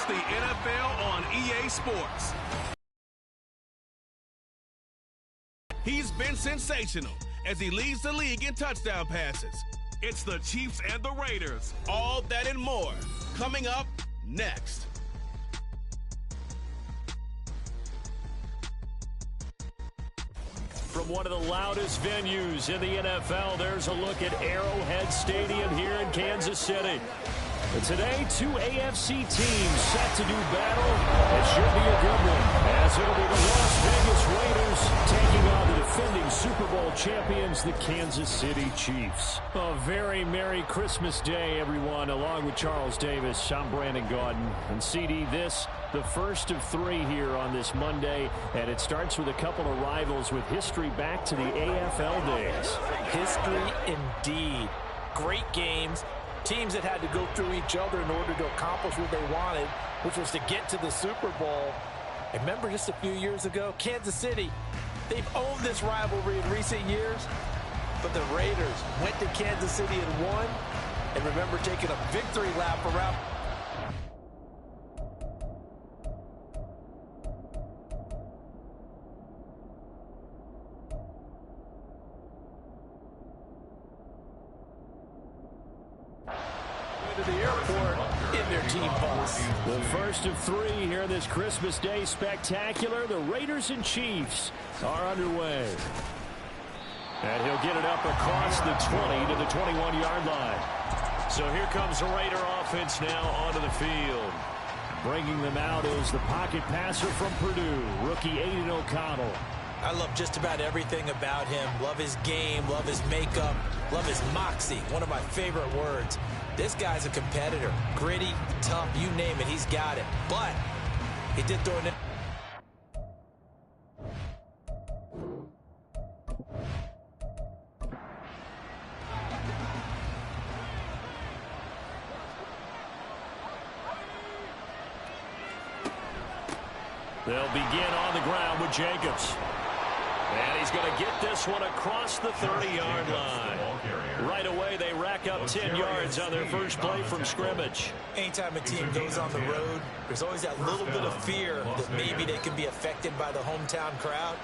It's the NFL on EA Sports. He's been sensational as he leads the league in touchdown passes. It's the Chiefs and the Raiders. All that and more coming up next. From one of the loudest venues in the NFL, there's a look at Arrowhead Stadium here in Kansas City. And today, two AFC teams set to do battle. It should be a good one, as it'll be the Las Vegas Raiders taking on the defending Super Bowl champions, the Kansas City Chiefs. A very Merry Christmas Day, everyone. Along with Charles Davis, I'm Brandon Gaudin. And CD, this, the first of three here on this Monday. And it starts with a couple of rivals with history back to the AFL days. History indeed. Great games. Teams that had to go through each other in order to accomplish what they wanted, which was to get to the Super Bowl. And remember just a few years ago, Kansas City, they've owned this rivalry in recent years, but the Raiders went to Kansas City and won, and remember taking a victory lap around. To the airport in their team bus. The first of three here in this Christmas Day spectacular. The Raiders and Chiefs are underway. And he'll get it up across the 20 to the 21-yard line. So here comes the Raider offense now onto the field. Bringing them out is the pocket passer from Purdue, rookie Aiden O'Connell. I love just about everything about him. Love his game, love his makeup, love his moxie. One of my favorite words. This guy's a competitor. Gritty, tough, you name it, he's got it. But he did throw it in. They'll begin on the ground with Jacobs. And he's going to get this one across the 30-yard line. Right away, they rack up 10 yards on their first play from scrimmage. Anytime a team goes on the road, there's always that little bit of fear that maybe they can be affected by the hometown crowd.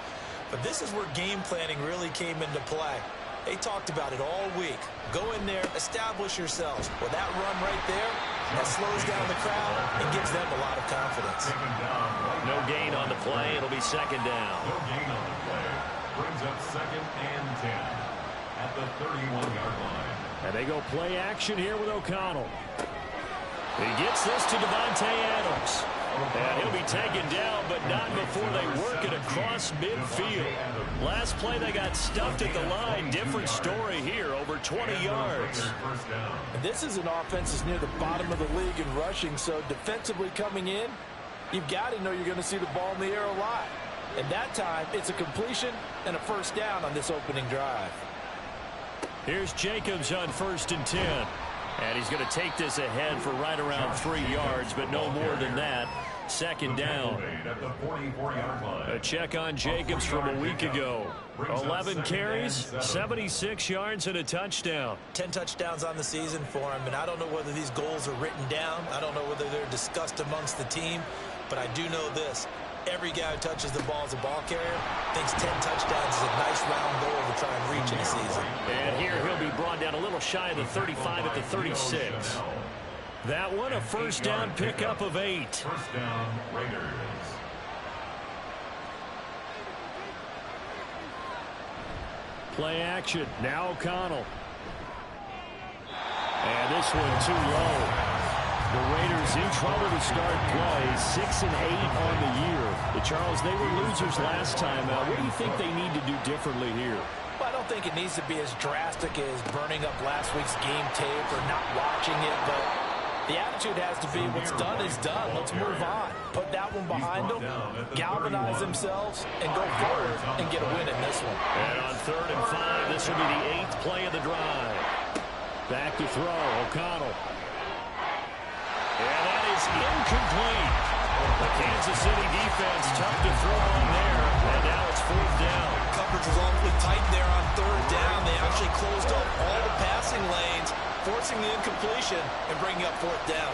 But this is where game planning really came into play. They talked about it all week. Go in there, establish yourselves. Well, that run right there, that slows down the crowd and gives them a lot of confidence. No gain on the play. It'll be second down. No gain on the play. Brings up 2nd and 10 at the 31-yard line. And they go play action here with O'Connell. He gets this to Davante Adams. And he'll be taken down, but not before they work it across midfield. Last play, they got stuffed at the line. Different story here, over 20 yards. And this is an offense that's near the bottom of the league in rushing, so defensively coming in, you've got to know you're going to see the ball in the air a lot. And that time, it's a completion and a first down on this opening drive. Here's Jacobs on 1st and 10. And he's going to take this ahead for right around 3 yards, but no more than that. Second down. A check on Jacobs from a week ago. 11 carries, 76 yards, and a touchdown. 10 touchdowns on the season for him, and I don't know whether these goals are written down. I don't know whether they're discussed amongst the team, but I do know this. Every guy who touches the ball as a ball carrier thinks 10 touchdowns is a nice round goal to try and reach in a season. And here he'll be brought down a little shy of the 35 at the 36. That one, a first down pickup of 8. First down, Raiders. Play action. Now O'Connell. And this one too low. The Raiders in trouble to start play, 6 and 8 on the year. Charles, they were losers last time. What do you think they need to do differently here? Well, I don't think it needs to be as drastic as burning up last week's game tape or not watching it, but the attitude has to be what's done is done. Let's move on. Put that one behind them, galvanize themselves, and go forward and get a win in this one. And on 3rd and 5, this will be the 8th play of the drive. Back to throw, O'Connell. And that is incomplete. The Kansas City defense tough to throw on there, and now it's 4th down. Coverage was awfully tight there on 3rd down. They actually closed up all the passing lanes, forcing the incompletion and bringing up 4th down.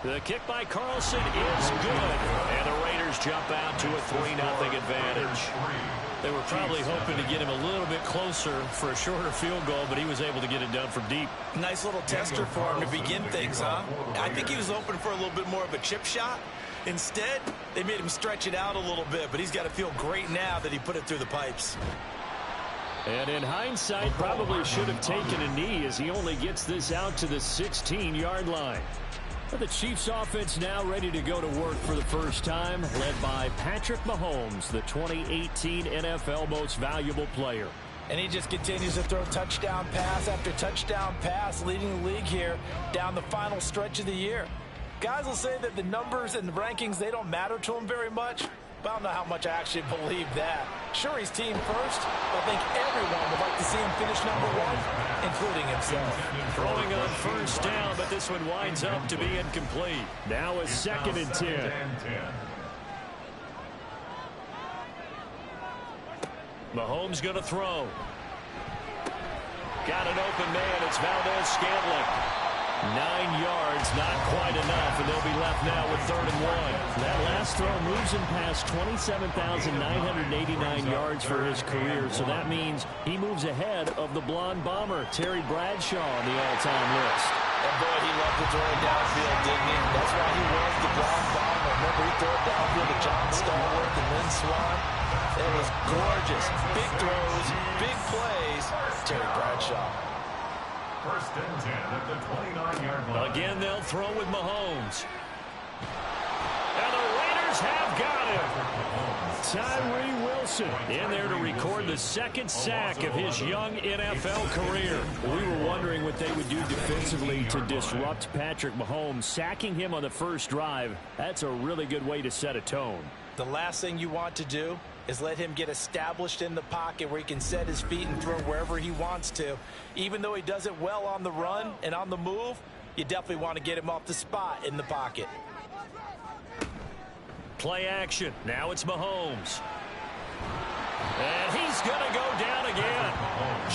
The kick by Carlson is good. And the Raiders jump out to a 3-0 advantage. They were probably hoping to get him a little bit closer for a shorter field goal, but he was able to get it done from deep. Nice little tester for him to begin things, huh? I think he was hoping for a little bit more of a chip shot. Instead, they made him stretch it out a little bit, but he's got to feel great now that he put it through the pipes. And in hindsight, probably should have taken a knee as he only gets this out to the 16-yard line. But the Chiefs offense now ready to go to work for the first time, led by Patrick Mahomes, the 2018 NFL Most Valuable Player. And he just continues to throw touchdown pass after touchdown pass, leading the league here down the final stretch of the year. Guys will say that the numbers and the rankings, they don't matter to him very much. But I don't know how much I actually believe that. Sure, he's team first, but I think everyone would like to see him finish #1, including himself. Throwing on first down, but this one winds up to be incomplete. Now a 2nd and 10. Mahomes going to throw. Got an open man. It's Valdez-Scantling. 9 yards, not quite enough, and they'll be left now with 3rd and 1. That last throw moves him past 27,989 yards for his career, so that means he moves ahead of the blonde bomber, Terry Bradshaw, on the all-time list. And boy, he loved to throw it downfield, didn't he? That's why he was the blonde bomber. Remember, he threw it downfield to John Stallworth and Lynn Swann. It was gorgeous. Big throws, big plays. Terry Bradshaw. 1st and 10 at the 29-yard line. Again, they'll throw with Mahomes. And the Raiders have got him. Tyree Wilson in there to record the 2nd sack of his young NFL career. We were wondering what they would do defensively to disrupt Patrick Mahomes. Sacking him on the first drive, that's a really good way to set a tone. The last thing you want to do is let him get established in the pocket where he can set his feet and throw wherever he wants to. Even though he does it well on the run and on the move, you definitely want to get him off the spot in the pocket. Play action. Now it's Mahomes. And he's going to go down again.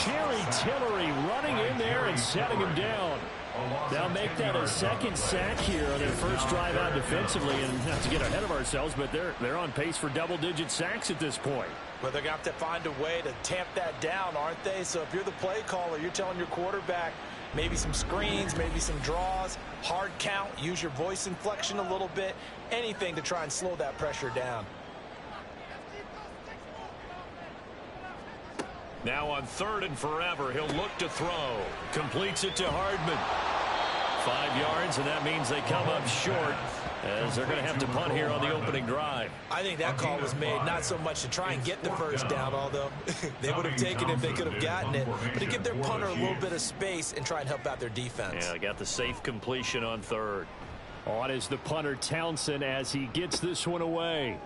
Jerry Tillery running in there and setting him down. They'll make that a 2nd sack here on their first drive out defensively, and not to get ahead of ourselves, but they're on pace for double-digit sacks at this point. Well, they're going to have to find a way to tamp that down, aren't they? So if you're the play caller, you're telling your quarterback maybe some screens, maybe some draws, hard count, use your voice inflection a little bit, anything to try and slow that pressure down. Now on 3rd and forever, he'll look to throw. Completes it to Hardman. 5 yards, and that means they come up short as they're going to have to punt here on the opening drive. I think that call was made not so much to try and get the first down, although they would have taken it if they could have gotten it, but to give their punter a little bit of space and try and help out their defense. Yeah, got the safe completion on 3rd. On is the punter Townsend as he gets this one away.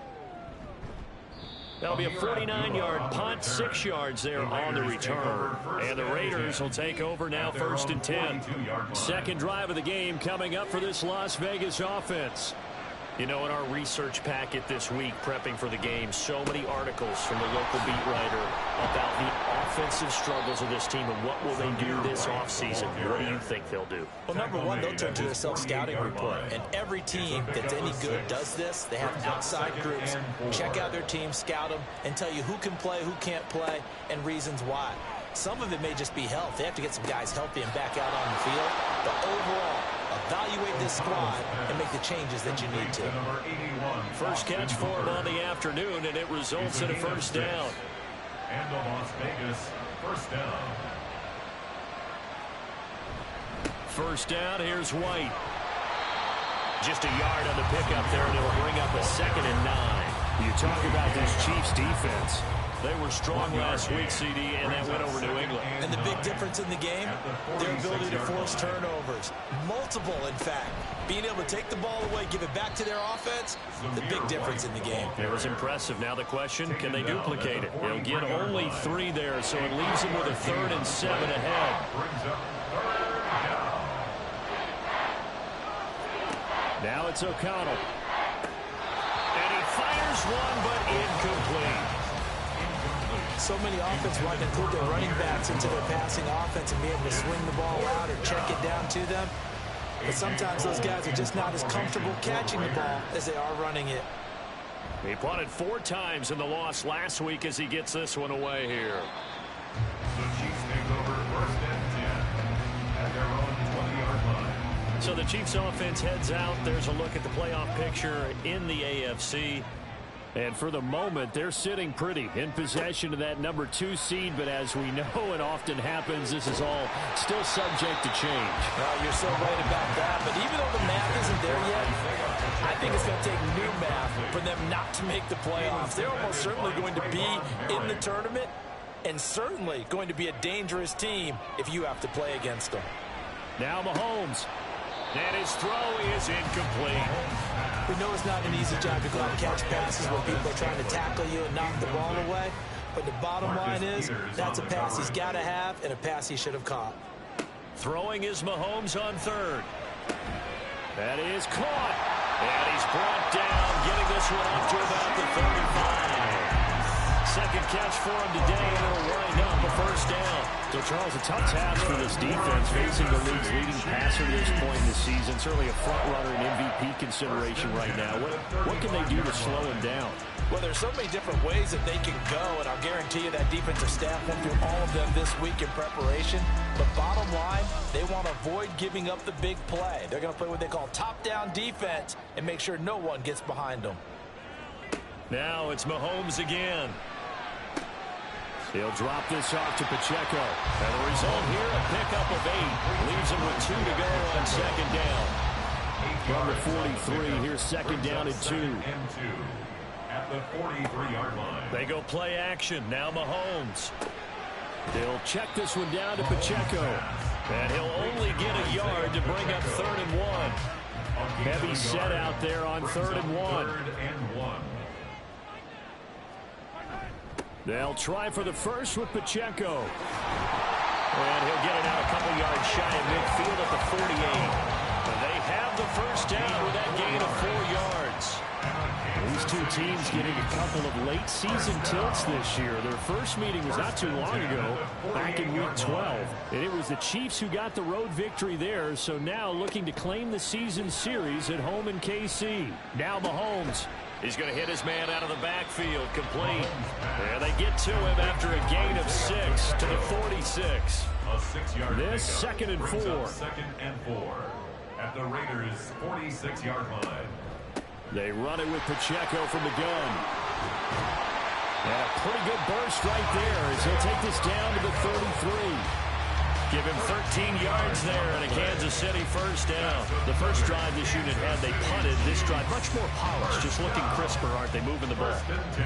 That'll be a 49-yard punt, 6 yards there on the return. And the Raiders will take over now 1st and 10. 2nd drive of the game coming up for this Las Vegas offense. You know, in our research packet this week, prepping for the game, so many articles from the local beat writer about the offensive struggles of this team and what will they do this offseason. What do you think they'll do? Well, number one, they'll turn to their self-scouting report. And every team that's any good does this. They have outside groups, check out their team, scout them, and tell you who can play, who can't play, and reasons why. Some of it may just be health. They have to get some guys healthy and back out on the field. But overall, evaluate this squad and make the changes that you need to. First catch for him on the afternoon, and it results in a 1st down. And the Las Vegas 1st down. 1st down, here's White. Just a yard on the pickup there, and it'll bring up a 2nd and 9. You talk about this Chiefs defense. They were strong last week, CD, and that went over New England. And the big difference in the game, their ability to force turnovers. Multiple, in fact. Being able to take the ball away, give it back to their offense, the big difference in the game. It was impressive. Now the question, can they duplicate it? They'll get only 3 there, so it leaves them with a 3rd and 7 ahead. Now it's O'Connell. And he fires one, but incomplete. So many offenses want to include their running backs into their passing offense and be able to swing the ball out or check it down to them. but sometimes those guys are just not as comfortable catching the ball as they are running it. He punted 4 times in the loss last week as he gets this one away here. The Chiefs take over 1st and 10 at their own 20-yard line. So the Chiefs offense heads out. There's a look at the playoff picture in the AFC. And for the moment, they're sitting pretty in possession of that number 2 seed. But as we know, it often happens, this is all still subject to change. Well, you're so right about that. But even though the math isn't there yet, I think it's going to take new math for them not to make the playoffs. They're almost certainly going to be in the tournament and certainly going to be a dangerous team if you have to play against them. Now Mahomes. And his throw is incomplete. We know it's not an easy job to go out and catch passes when people are trying to tackle you and knock the ball away. But the bottom line is that's a pass he's got to have and a pass he should have caught. Throwing is Mahomes on 3rd. That is caught. And he's brought down, getting this one up to about the 35. Second catch for him today, and it'll wind up a 1st down. So, Charles, a tough task for this defense, facing the league's leading passer at this point in the season. Certainly a front-runner and MVP consideration right now. What can they do to slow him down? Well, there's so many different ways that they can go, and I'll guarantee you that defensive staff went through all of them this week in preparation. But bottom line, they want to avoid giving up the big play. They're going to play what they call top-down defense and make sure no one gets behind them. Now it's Mahomes again. He'll drop this off to Pacheco. And the result here, a pickup of 8. Leaves him with 2 to go on 2nd down. Number 43, here's 2nd down and 2. At the 43-yard line. They go play action. Now Mahomes. They'll check this one down to Pacheco. And he'll only get a yard to bring up 3rd and 1. Heavy set out there on 3rd and 1. 3rd and 1. They'll try for the first with Pacheco. And he'll get it out a couple yards shy of midfield at the 48. And they have the 1st down with that gain of 4 yards. These two teams getting a couple of late season tilts this year. Their first meeting was not too long ago, back in week 12. And it was the Chiefs who got the road victory there, so now looking to claim the season series at home in KC. Now Mahomes. He's going to hit his man out of the backfield, complete. And they get to him after a gain of 6 to the 46. A 6-yard this 2nd and 4. 2nd and 4 at the Raiders' 46-yard line. They run it with Pacheco from the gun. And a pretty good burst right there as he'll take this down to the 33. Give him 13 yards there and a Kansas City 1st down. The first drive this unit had, they punted. This drive, much more polished, just looking crisper, aren't they, moving the ball?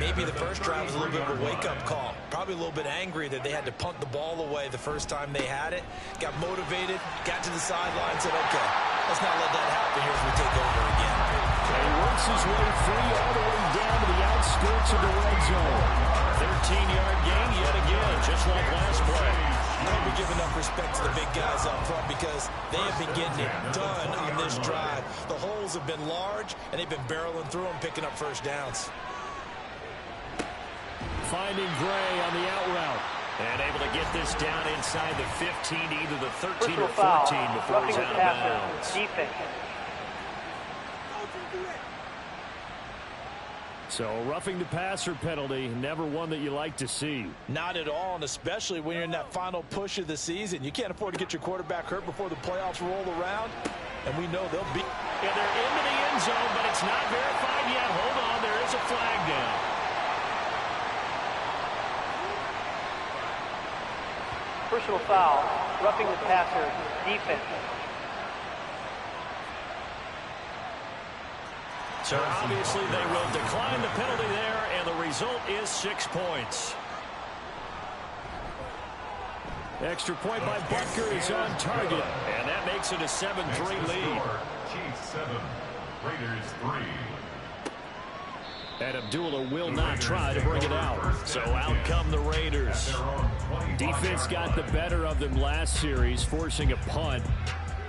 Maybe the first drive was a little bit of a wake-up call. Probably a little bit angry that they had to punt the ball away the first time they had it. Got motivated, got to the sideline, said, okay, let's not let that happen here as we take over again. And he works his way free all the way down to the outskirts of the red zone. 13-yard gain yet again, just like last play. I hope we give enough respect to the big guys up front because they have been getting it done on this drive. The holes have been large, and they've been barreling through them, picking up 1st downs. Finding Gray on the out route. And able to get this down inside the 15, either the 13 or 14 before he's out of bounds. Defense. So roughing the passer penalty, never one that you like to see. Not at all, and especially when you're in that final push of the season. You can't afford to get your quarterback hurt before the playoffs roll around, and we know they'll be. And they're into the end zone, but it's not verified yet. Hold on, there is a flag down. Personal foul, roughing the passer, defense. So obviously they will decline the penalty there, and the result is 6 points. Extra point by Butker is on target, and that makes it a 7-3 lead. Chiefs 7, Raiders 3. And Abdullah will not try to bring it out. So out come the Raiders. Defense got the better of them last series, forcing a punt.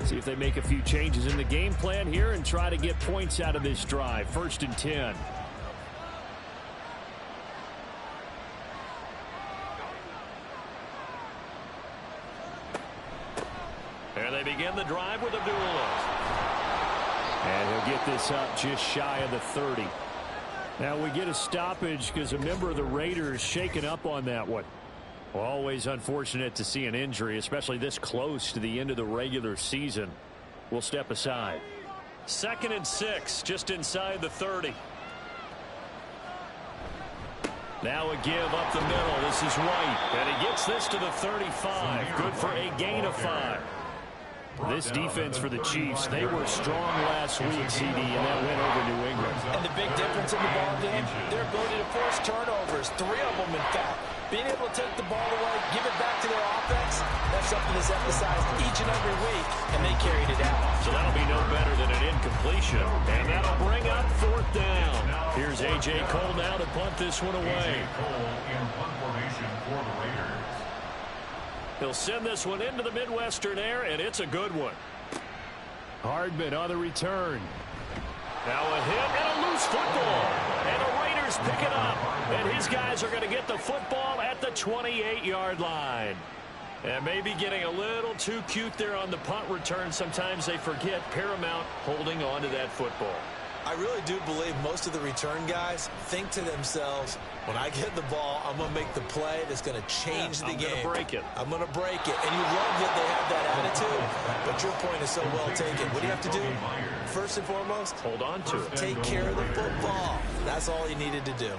See if they make a few changes in the game plan here and try to get points out of this drive. 1st and 10. And they begin the drive with Abdullah. And he'll get this up just shy of the 30. Now we get a stoppage because a member of the Raiders shaken up on that one. Always unfortunate to see an injury, especially this close to the end of the regular season. We'll step aside. 2nd and 6, just inside the 30. Now a give up the middle. This is White. And he gets this to the 35. Good for a gain of 5. This defense for the Chiefs, they were strong last week, CD, and that went over New England. And the big difference in the ball game, their ability to force turnovers, 3 of them in fact. Being able to take the ball away, give it back to their offense, that's something that's emphasized each and every week, and they carried it out. So that'll be no better than an incompletion, and that'll bring up 4th down. Here's A.J. Cole now to punt this one away. A.J. Cole in punt formation for the Raiders. He'll send this one into the Midwestern air, and it's a good one. Hardman on the return. Now a hit and a loose football. And the Raiders pick it up. And his guys are going to get the football at the 28-yard line. And maybe getting a little too cute there on the punt return. Sometimes they forget paramount holding on to that football. I really do believe most of the return guys think to themselves, when I get the ball, I'm going to make the play that's going to change the game. I'm going to break it. I'm going to break it. And you love that they have that attitude, but your point is so well taken. What do you have to do? First and foremost, hold on to it. Take care of the football. That's all he needed to do.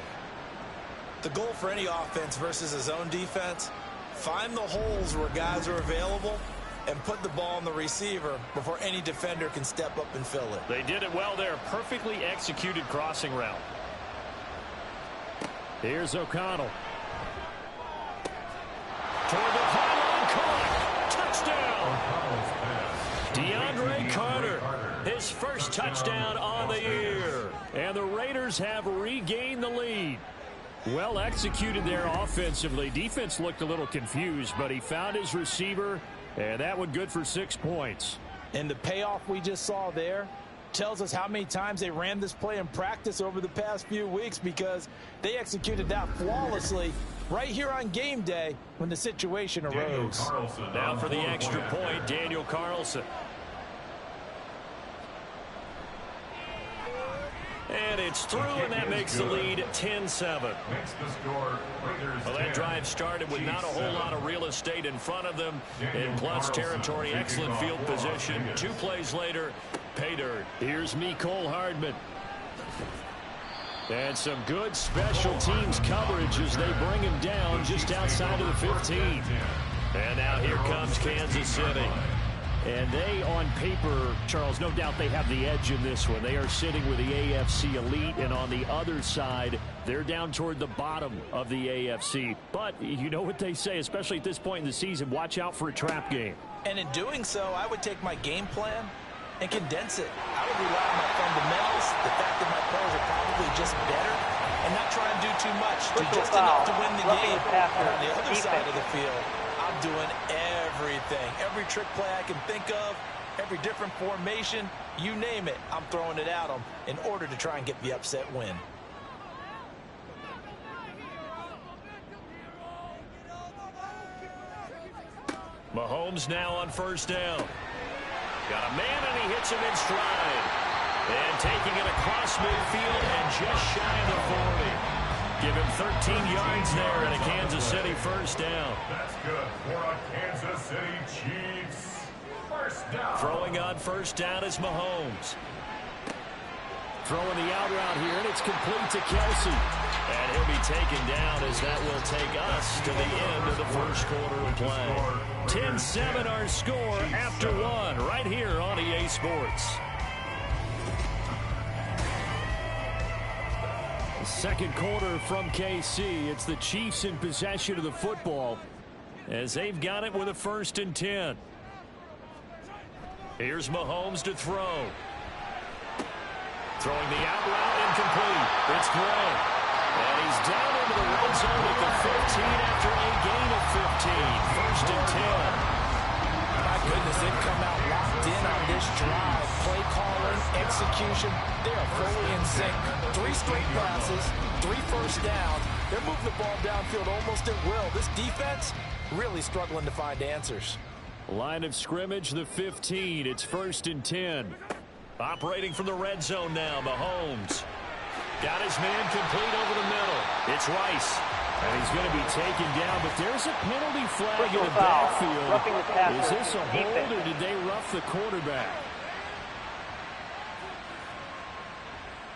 The goal for any offense versus his own defense, find the holes where guys are available and put the ball on the receiver before any defender can step up and fill it. They did it well there. Perfectly executed crossing route. Here's O'Connell. Toward the pylon, caught. Touchdown. DeAndre Carter, his first touchdown on the year. And the Raiders have regained the lead. Well executed there offensively. Defense looked a little confused, but he found his receiver, and that one good for 6 points. And the payoff we just saw there tells us how many times they ran this play in practice over the past few weeks, because they executed that flawlessly right here on game day when the situation arose. Now for the extra point, Daniel Carlson. And it's through, and that makes the lead 10-7. Well, that drive started with not a whole lot of real estate in front of them. In plus territory, excellent field position. 2 plays later, pay dirt. Here's Mecole Hardman. And some good special teams coverage as they bring him down just outside of the 15. And now here comes Kansas City. And they, on paper, Charles, no doubt they have the edge in this one. They are sitting with the AFC elite, and on the other side, they're down toward the bottom of the AFC. But you know what they say, especially at this point in the season, watch out for a trap game. And in doing so, I would take my game plan and condense it. I would rely on my fundamentals, the fact that my players are probably just better, and not try and do too much, do just enough to win the game. And on the other side of the field, I'm doing everything. Every trick play I can think of, every different formation, you name it, I'm throwing it at them in order to try and get the upset win. Mahomes now on first down. Got a man, and he hits him in stride. And taking it across midfield and just shy of the 40. Give him 13 yards there and a Kansas City first down. That's good for a Kansas City Chiefs first down. Throwing on first down is Mahomes. Throwing the out route here, and it's complete to Kelsey. And he'll be taken down as that will take us to the end of the first quarter of play. 10-7 our score after 1 right here on EA Sports. Second quarter from KC. It's the Chiefs in possession of the football as they've got it with a 1st and 10. Here's Mahomes to throw. Throwing the out route, incomplete. It's Gray. And he's down into the red zone at the 15 after a gain of 15. 1st and 10. My goodness, they've come out locked in on this drive. Play calling, execution, they are fully in sync. 3 straight passes, 3 first downs. They're moving the ball downfield almost at will. This defense really struggling to find answers. Line of scrimmage, the 15. It's 1st and 10. Operating from the red zone now, Mahomes. Got his man complete over the middle. It's Rice. And he's going to be taken down, but there's a penalty flag in the backfield. Roughing the passer. Is this a hold, or did they rough the quarterback?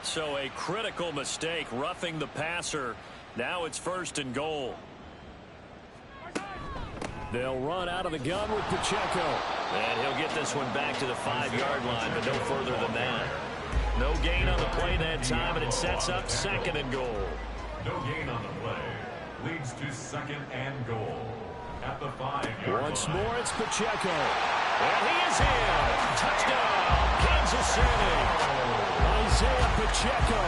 So a critical mistake, roughing the passer. Now it's 1st and goal. They'll run out of the gun with Pacheco. And he'll get this one back to the 5-yard line, but no further than that. No gain on the play that time, and it sets up 2nd and goal. No gain on the play. Leads to 2nd and goal. At the 5-yard line. Once more, it's Pacheco. And he is in. Touchdown, Kansas City. Isaiah Pacheco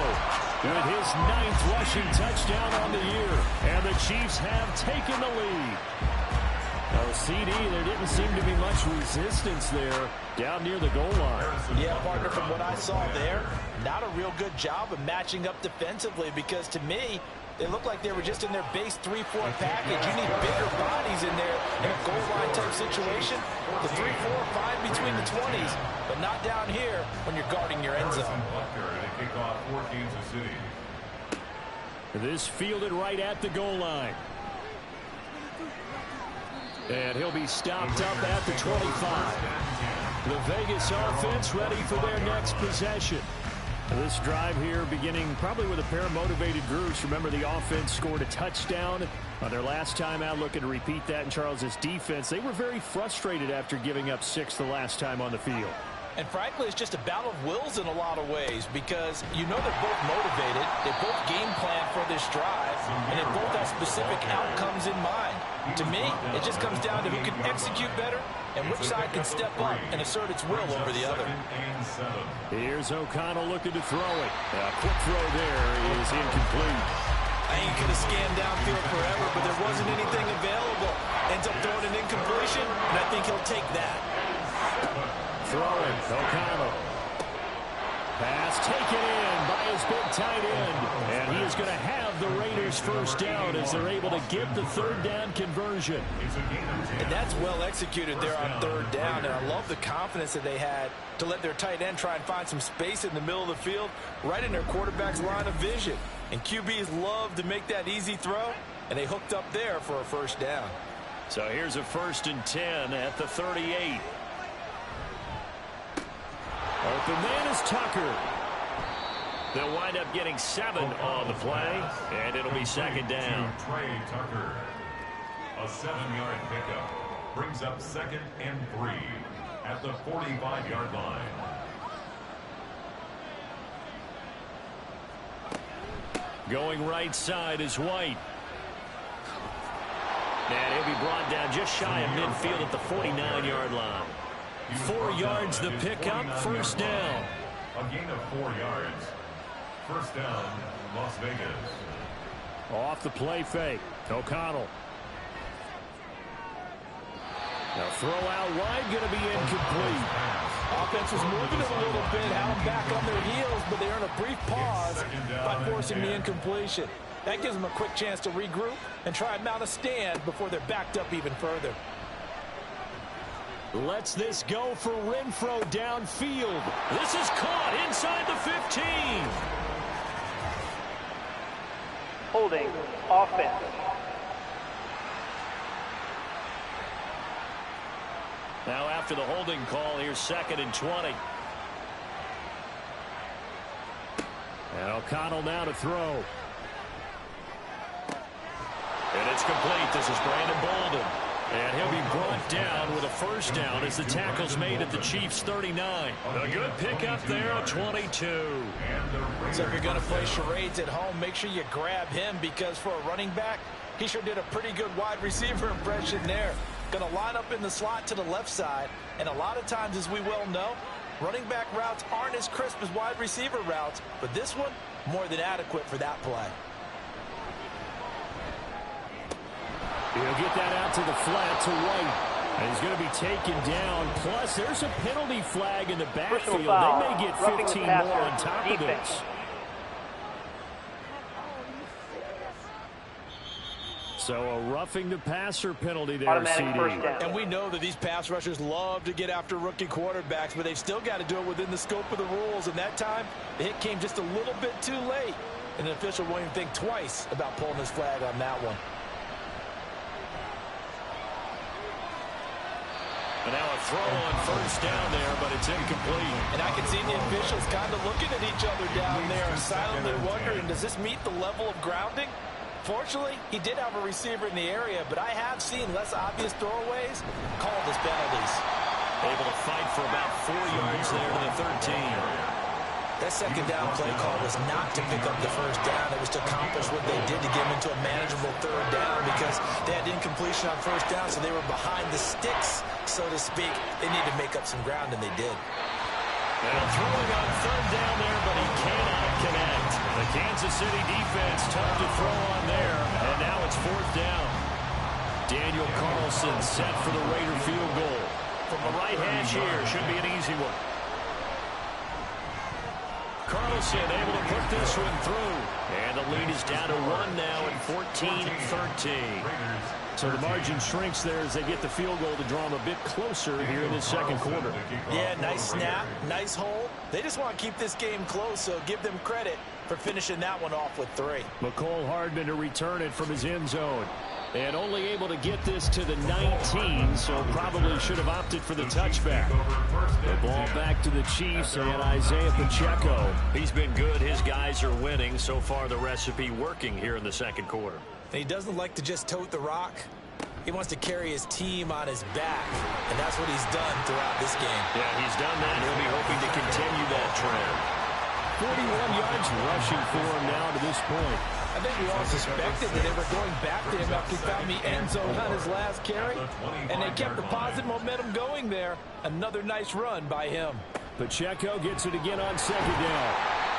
with his 9th rushing touchdown on the year. And the Chiefs have taken the lead. Oh, CD, there didn't seem to be much resistance there down near the goal line. Yeah, partner, from what I saw there, not a real good job of matching up defensively, because to me, they look like they were just in their base 3-4 package. You need bigger bodies in there in a goal line type situation. The 3-4 fine between the 20s, but not down here when you're guarding your end zone. This fielded right at the goal line. And he'll be stopped up at the 25. The Vegas offense ready for their next possession. This drive here beginning probably with a pair of motivated groups. Remember, the offense scored a touchdown on their last time out. Looking to repeat that in Charles' defense. They were very frustrated after giving up 6 the last time on the field. And frankly, it's just a battle of wills in a lot of ways, because you know they're both motivated, they both game plan for this drive, and they both have specific outcomes in mind. To me, it just comes down to who can execute better and which side can step up and assert its will over the other. Here's O'Connell looking to throw it. A quick throw there is incomplete. I ain't going to scan downfield forever, but there wasn't anything available. Ends up throwing an incompletion, and I think he'll take that. Throwing, O'Connell. Pass taken in by his big tight end. And he is going to have the Raiders first down as they're able to get the 3rd down conversion. And that's well executed there on 3rd down. And I love the confidence that they had to let their tight end try and find some space in the middle of the field, right in their quarterback's line of vision. And QBs love to make that easy throw, and they hooked up there for a first down. So here's a 1st and 10 at the 38. Open man is Tucker. They'll wind up getting 7 on the play, and it'll be 2nd down. Trey Tucker. A 7-yard pickup brings up 2nd and 3 at the 45-yard line. Going right side is White. And he'll be brought down just shy of midfield at the 49-yard line. 4 yards the pickup, 1st down. A gain of 4 yards. 1st down, Las Vegas. Off the play fake, O'Connell. Now throw out wide, going to be incomplete. Offense was moving it a little bit, had them back on their heels, but they earn a brief pause by forcing the incompletion. That gives them a quick chance to regroup and try and mount a stand before they're backed up even further. Lets this go for Renfro downfield. This is caught inside the 15. Holding, offense. Now after the holding call, here's 2nd and 20. And O'Connell now to throw. And it's complete. This is Brandon Bolden. And he'll be brought down with a 1st down as the tackle's made at the Chiefs' 39. A good pickup there at 22. So if you're going to play charades at home, make sure you grab him, because for a running back, he sure did a pretty good wide receiver impression there. Going to line up in the slot to the left side. And a lot of times, as we well know, running back routes aren't as crisp as wide receiver routes. But this one, more than adequate for that play. He'll get that out to the flat to White. And he's going to be taken down. Plus, there's a penalty flag in the backfield. They may get 15 more on top of this. So a roughing the passer penalty there, Automatic CD. first down. And we know that these pass rushers love to get after rookie quarterbacks, but they've still got to do it within the scope of the rules. And that time, the hit came just a little bit too late. And the official won't even think twice about pulling his flag on that one. And now a throw on first down there, but it's incomplete. And I can see the officials kind of looking at each other down there and silently wondering, does this meet the level of grounding? Fortunately, he did have a receiver in the area, but I have seen less obvious throwaways called as penalties. Able to fight for about 4 yards there to the 13. That second down play call was not to pick up the first down. It was to accomplish what they did to get them into a manageable third down because they had incompletion on first down, so they were behind the sticks, so to speak. They needed to make up some ground, and they did. And throwing on third down there, but he cannot connect. The Kansas City defense tough to throw on there, and now it's fourth down. Daniel Carlson set for the Raider field goal. From the right hash here, should be an easy one. Carlson able to put this one through. And the lead is down to 1 now at 14-13. So the margin shrinks there as they get the field goal to draw them a bit closer here in the second quarter. Yeah, nice snap, nice hold. They just want to keep this game close, so give them credit for finishing that one off with 3. McCole Hardman to return it from his end zone. And only able to get this to the 19, so probably should have opted for the touchback. The ball back to the Chiefs and Isaiah Pacheco. He's been good. His guys are winning. So far, the recipe working here in the second quarter. And he doesn't like to just tote the rock. He wants to carry his team on his back, and that's what he's done throughout this game. Yeah, he's done that. He'll be hoping to continue that trend. 41 yards rushing for him now to this point. I think we all suspected that they were going back to him after he found the end zone on his last carry, and they kept the positive momentum going there. Another nice run by him. Pacheco gets it again on second down.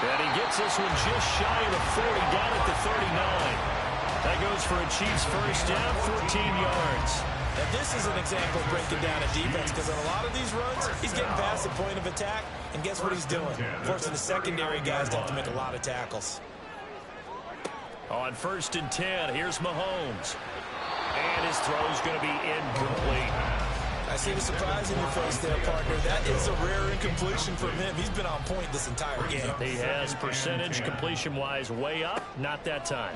And he gets this one just shy of the 40, down at the 39. That goes for a Chiefs first down, 14 yards. And this is an example of breaking down a defense, because on a lot of these runs, he's getting past the point of attack, and guess what he's doing? Forcing the secondary guys to have to make a lot of tackles. On first and 10, here's Mahomes. And his throw's going to be incomplete. I see the surprise in your face there, partner. That is a rare incompletion from him. He's been on point this entire game. He has percentage completion-wise way up. Not that time.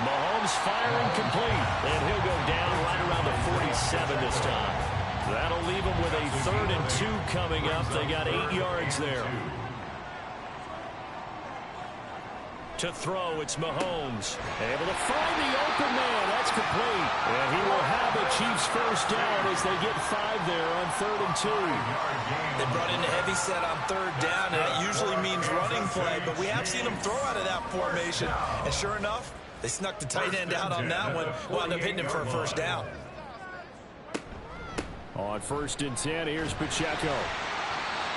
Mahomes firing complete. And he'll go down right around the 47 this time. That'll leave him with a 3rd and 2 coming up. They got 8 yards there. To throw, it's Mahomes. Able to find the open man. That's complete. And he will have a Chiefs first down as they get 5 there on 3rd and 2. They brought in a heavy set on 3rd down, and that usually means running play, but we have seen them throw out of that formation. And sure enough, they snuck the tight end out on that one, wound up hitting him for a first down. On first and 10, here's Pacheco.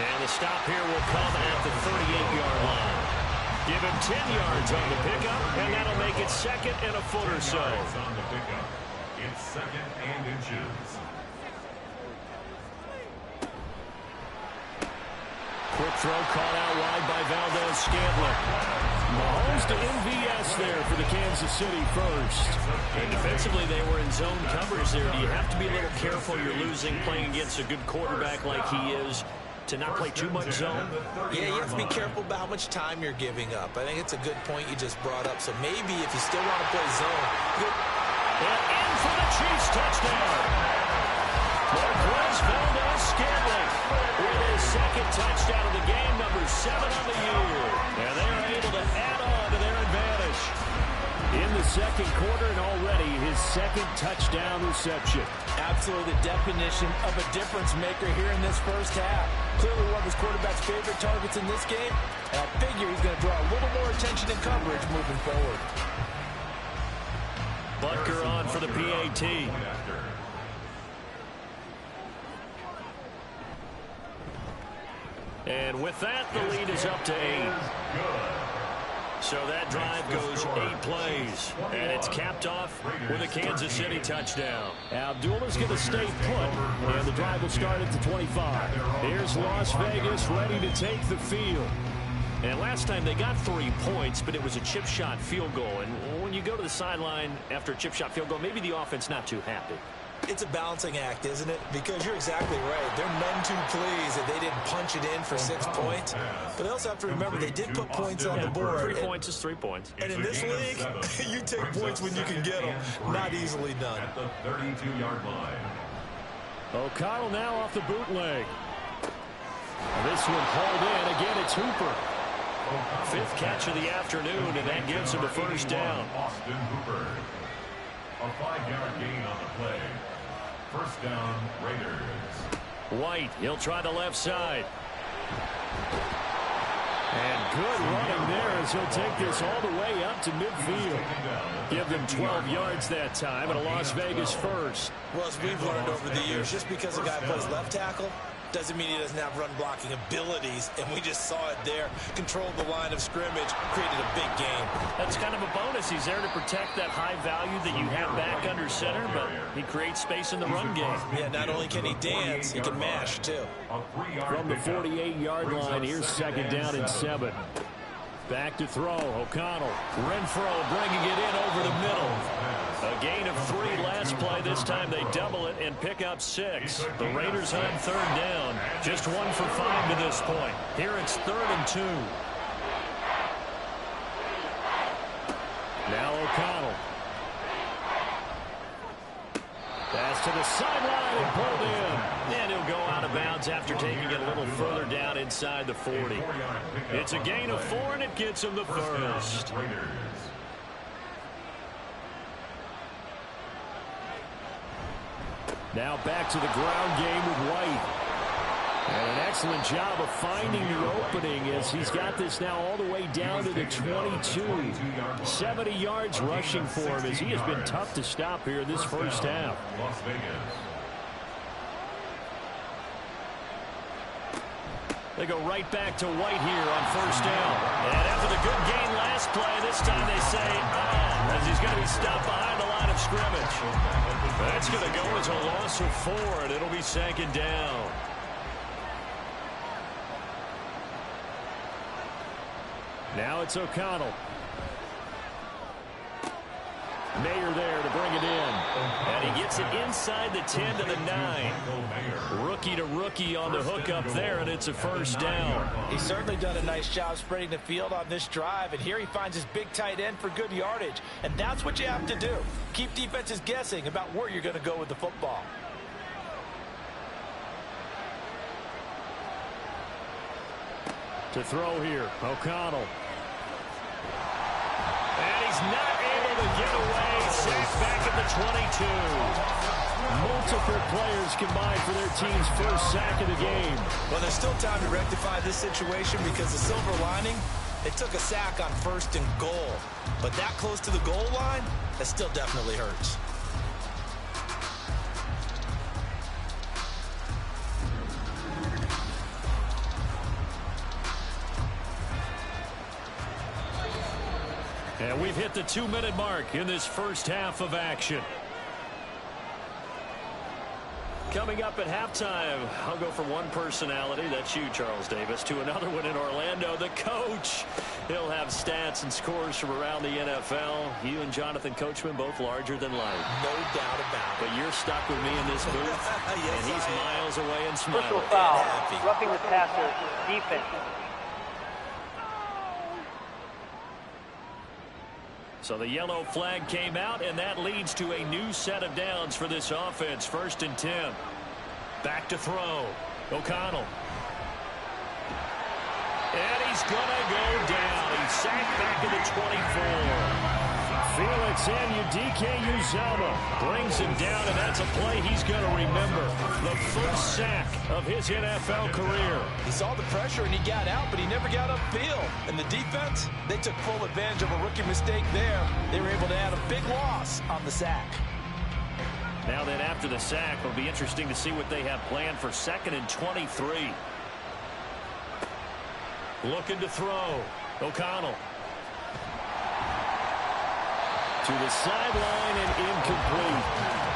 And the stop here will come at the 38-yard line. Give him 10 yards on the pickup, and that'll make it 2nd and a foot or so. On the pickup. It's 2nd and inches. Quick throw caught out wide by Valdez-Scantling. Mahomes to MVS there for the Kansas City first. And defensively, they were in zone coverage there. Do you have to be a little careful you're losing playing against a good quarterback like he is to not play too much zone? Yeah, you have to be careful about how much time you're giving up. I think it's a good point you just brought up. So maybe if you still want to play zone. And in for the Chiefs touchdown. Marquez Valdez-Scantling with his 2nd touchdown of the game, number 7 on the year. And they are able to add on to their advantage. In the second quarter, and already his 2nd touchdown reception. Absolutely the definition of a difference maker here in this first half. Clearly one of his quarterback's favorite targets in this game, and I figure he's going to draw a little more attention and coverage moving forward. Butker on for the PAT. And with that, the lead is up to 8. So that drive goes 8 plays, and it's capped off with a Kansas City touchdown. Abdullah's going to stay put, and the drive will start at the 25. Here's Las Vegas ready to take the field. And last time they got 3 points, but it was a chip shot field goal. And when you go to the sideline after a chip shot field goal, maybe the offense not too happy. It's a balancing act, isn't it? Because you're exactly right. They're none too pleased that they didn't punch it in for 6 points. But they also have to remember they did put points on the board. 3 points is 3 points. And in this league, you take points when you can get them. Not easily done. At the 32-yard line. O'Connell now off the bootleg. This one hauled in. Again, it's Hooper. 5th catch of the afternoon, and that gives him a first down. Austin Hooper. A 5-yard gain on the play. First down, Raiders. White, he'll try the left side. And good running there as he'll take this all the way up to midfield. Give them 12 yards that time and a Las Vegas first. Well, as we've learned over the years, just because a guy plays left tackle doesn't mean he doesn't have run blocking abilities, and we just saw it there. Controlled the line of scrimmage, created a big game. That's kind of a bonus. He's there to protect that high value that you have back under center, but he creates space in the run game. Yeah, not only can he dance, he can mash, too. From the 48-yard line, here's second down and 7. Back to throw, O'Connell. Renfro bringing it in over the middle. A gain of 3 last play. This time they double it and pick up 6. The Raiders on 3rd down. Just 1 for 5 to this point. Here it's 3rd and 2. Now O'Connell. Pass to the sideline and pulled in. And he'll go out of bounds after taking it a little further down inside the 40. It's a gain of 4, and it gets him the first. Now back to the ground game with White. And an excellent job of finding the opening as he's got this now all the way down to the 22. 70 yards rushing for him as he has been tough to stop here this first half. Las Vegas. They go right back to White here on 1st down. And after the good gain last play, this time they say, as he's going to be stopped behind the line of scrimmage. That's going to go as a loss of 4, and it'll be 2nd down. Now it's O'Connell. Mayer there to bring it in. And he gets it inside the 10 to the 9. Rookie to rookie on the hookup there, and it's a first down. He's certainly done a nice job spreading the field on this drive, and here he finds his big tight end for good yardage. And that's what you have to do. Keep defenses guessing about where you're going to go with the football. To throw here, O'Connell. And he's not able to get away. Sacked back at the 22. Multiple players combined for their team's first sack of the game. Well, there's still time to rectify this situation because the silver lining, they took a sack on 1st and goal. But that close to the goal line, that still definitely hurts. And we've hit the 2-minute mark in this first half of action. Coming up at halftime, I'll go from one personality, that's you, Charles Davis, to another one in Orlando, the coach. He'll have stats and scores from around the NFL. You and Jonathan Coachman, both larger than life. No doubt about it. But you're stuck with me in this booth, yes, and he's miles away and smiling. Personal foul, roughing the passer, defense. So the yellow flag came out, and that leads to a new set of downs for this offense. 1st and 10. Back to throw. O'Connell. And he's going to go down. He's sacked back at the 24. Felix Anudike-Uzomah brings him down, and that's a play he's going to remember. The first sack of his NFL career. He saw the pressure and he got out, but he never got upfield. And the defense, they took full advantage of a rookie mistake there. They were able to add a big loss on the sack. Now then, after the sack, it'll be interesting to see what they have planned for 2nd and 23. Looking to throw. O'Connell. To the sideline and incomplete.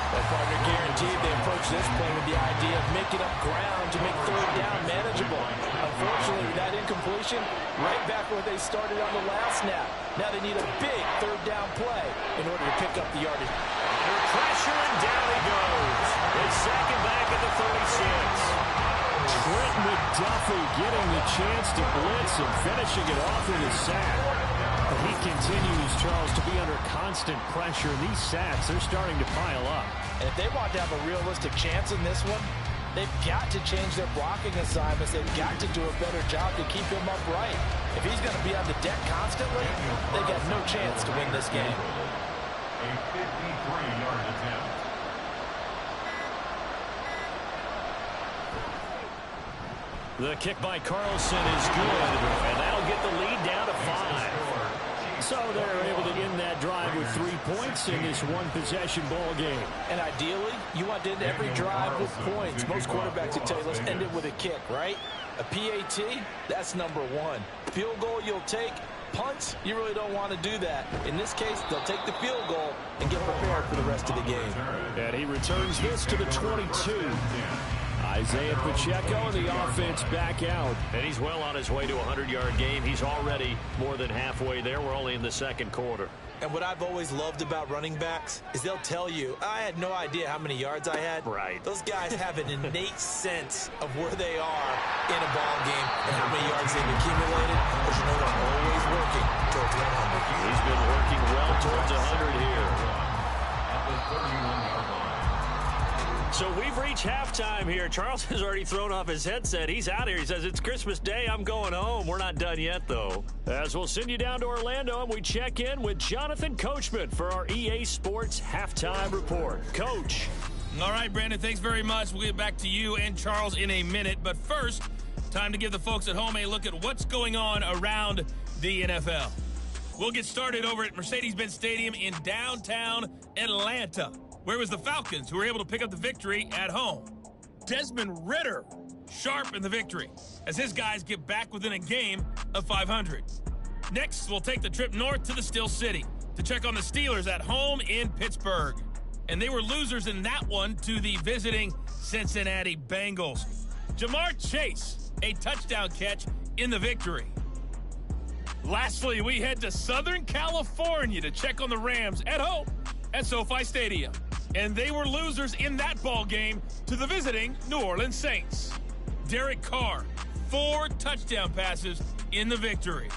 That partner guaranteed they approach this play with the idea of making up ground to make third down manageable. Unfortunately, with that incompletion, right back where they started on the last snap. Now they need a big third down play in order to pick up the yardage. Under pressure, and down he goes. His second back at the 36. Trent McDuffie getting the chance to blitz and finishing it off with a sack. But he continues, Charles, to be under constant pressure. And these sacks, they're starting to pile up. And if they want to have a realistic chance in this one, they've got to change their blocking assignments. They've got to do a better job to keep him upright. If he's going to be on the deck constantly, they got no chance to win this game. A 53-yard attempt. The kick by Carlson is good, and that'll get the lead down to 5. So they're able to end that drive with 3 points in this one-possession ball game. And ideally, you want to end every drive with points. Most quarterbacks would tell you, let's end it with a kick, right? A PAT, that's number 1. Field goal you'll take. Punts, you really don't want to do that. In this case, they'll take the field goal and get prepared for the rest of the game. And he returns this to the 22. Isaiah Pacheco and the offense back out. And he's well on his way to a 100-yard game. He's already more than halfway there. We're only in the second quarter. And what I've always loved about running backs is they'll tell you, I had no idea how many yards I had. Right. Those guys have an innate sense of where they are in a ball game and how many yards they've accumulated. Because you know they're always working towards 100. He's been working well towards 100 here. At the 31-yard line. So we've reached halftime here. Charles has already thrown off his headset. He's out here. He says, it's Christmas Day. I'm going home. We're not done yet, though. As we'll send you down to Orlando, and we check in with Jonathan Coachman for our EA Sports Halftime Report. Coach. All right, Brandon, thanks very much. We'll get back to you and Charles in a minute. But first, time to give the folks at home a look at what's going on around the NFL. We'll get started over at Mercedes-Benz Stadium in downtown Atlanta, where it was the Falcons who were able to pick up the victory at home. Desmond Ridder sharp in the victory as his guys get back within a game of 500. Next, we'll take the trip north to the Steel City to check on the Steelers at home in Pittsburgh. And they were losers in that one to the visiting Cincinnati Bengals. Jamar Chase, a touchdown catch in the victory. Lastly, we head to Southern California to check on the Rams at home at SoFi Stadium. And they were losers in that ball game to the visiting New Orleans Saints. Derek Carr, 4 touchdown passes in the victory.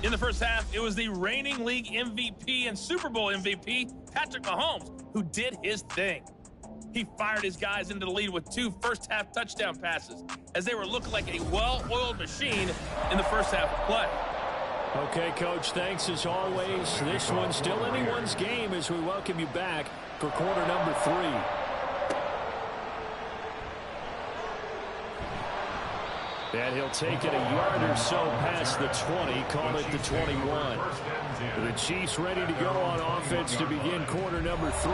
In the first half, it was the reigning league MVP and Super Bowl MVP, Patrick Mahomes, who did his thing. He fired his guys into the lead with 2 first-half touchdown passes as they were looking like a well-oiled machine in the first half of play. Okay, Coach, thanks as always. This one's still anyone's game as we welcome you back for quarter number 3. And he'll take it a yard or so past the 20, call it the 21. The Chiefs ready to go on offense to begin quarter number 3.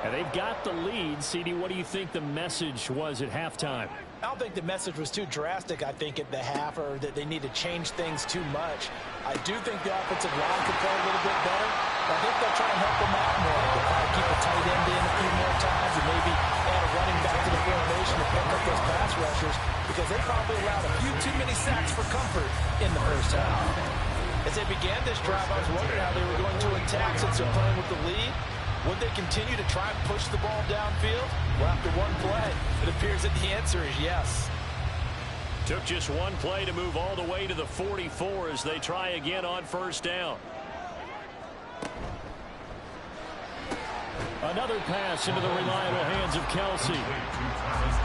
And they've got the lead. CD, what do you think the message was at halftime? I don't think the message was too drastic, I think, at the half, or that they need to change things too much. I do think the offensive line could play a little bit better, but I think they'll try and help them out more. They'll probably keep a tight end in a few more times and maybe add a running back to the formation to pick up those pass rushers because they probably allowed a few too many sacks for comfort in the first half. As they began this drive, I was wondering how they were going to attack since they're playing with the lead. Would they continue to try and push the ball downfield? Well, after one play, it appears that the answer is yes. Took just one play to move all the way to the 44 as they try again on first down. Another pass into the reliable hands of Kelsey.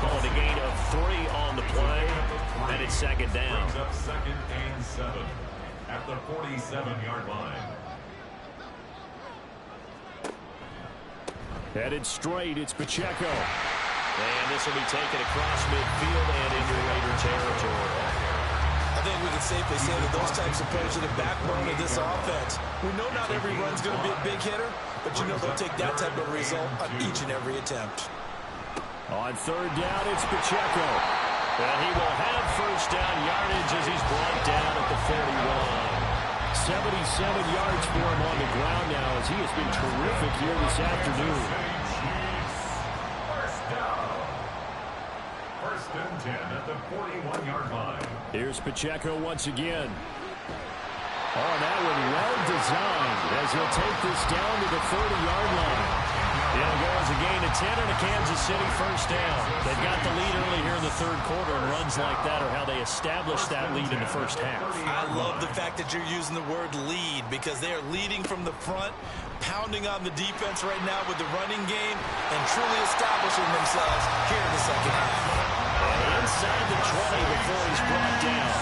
Calling a gain of 3 on the play, and it's second down. Brings up 2nd and 7 at the 47-yard line. Headed straight, it's Pacheco. And this will be taken across midfield and into Raider territory. I think we can safely say that those types of plays are the backbone of this offense. We know not every run's going to be a big hitter, but you know they'll take that type of result on each and every attempt. On third down, it's Pacheco. And he will have first down yardage as he's brought down at the 41. 77 yards for him on the ground now, as he has been terrific here this afternoon. First and 10 at the 41-yard line. Here's Pacheco once again. Oh, that one well designed as he'll take this down to the 30-yard line. It'll go as a gain of 10 and a Kansas City first down. They've got the lead early here in the third quarter, and runs like that are how they establish that lead in the first half. I love the fact that you're using the word lead, because they are leading from the front, pounding on the defense right now with the running game, and truly establishing themselves here in the second half. And inside the 20 before he's brought down.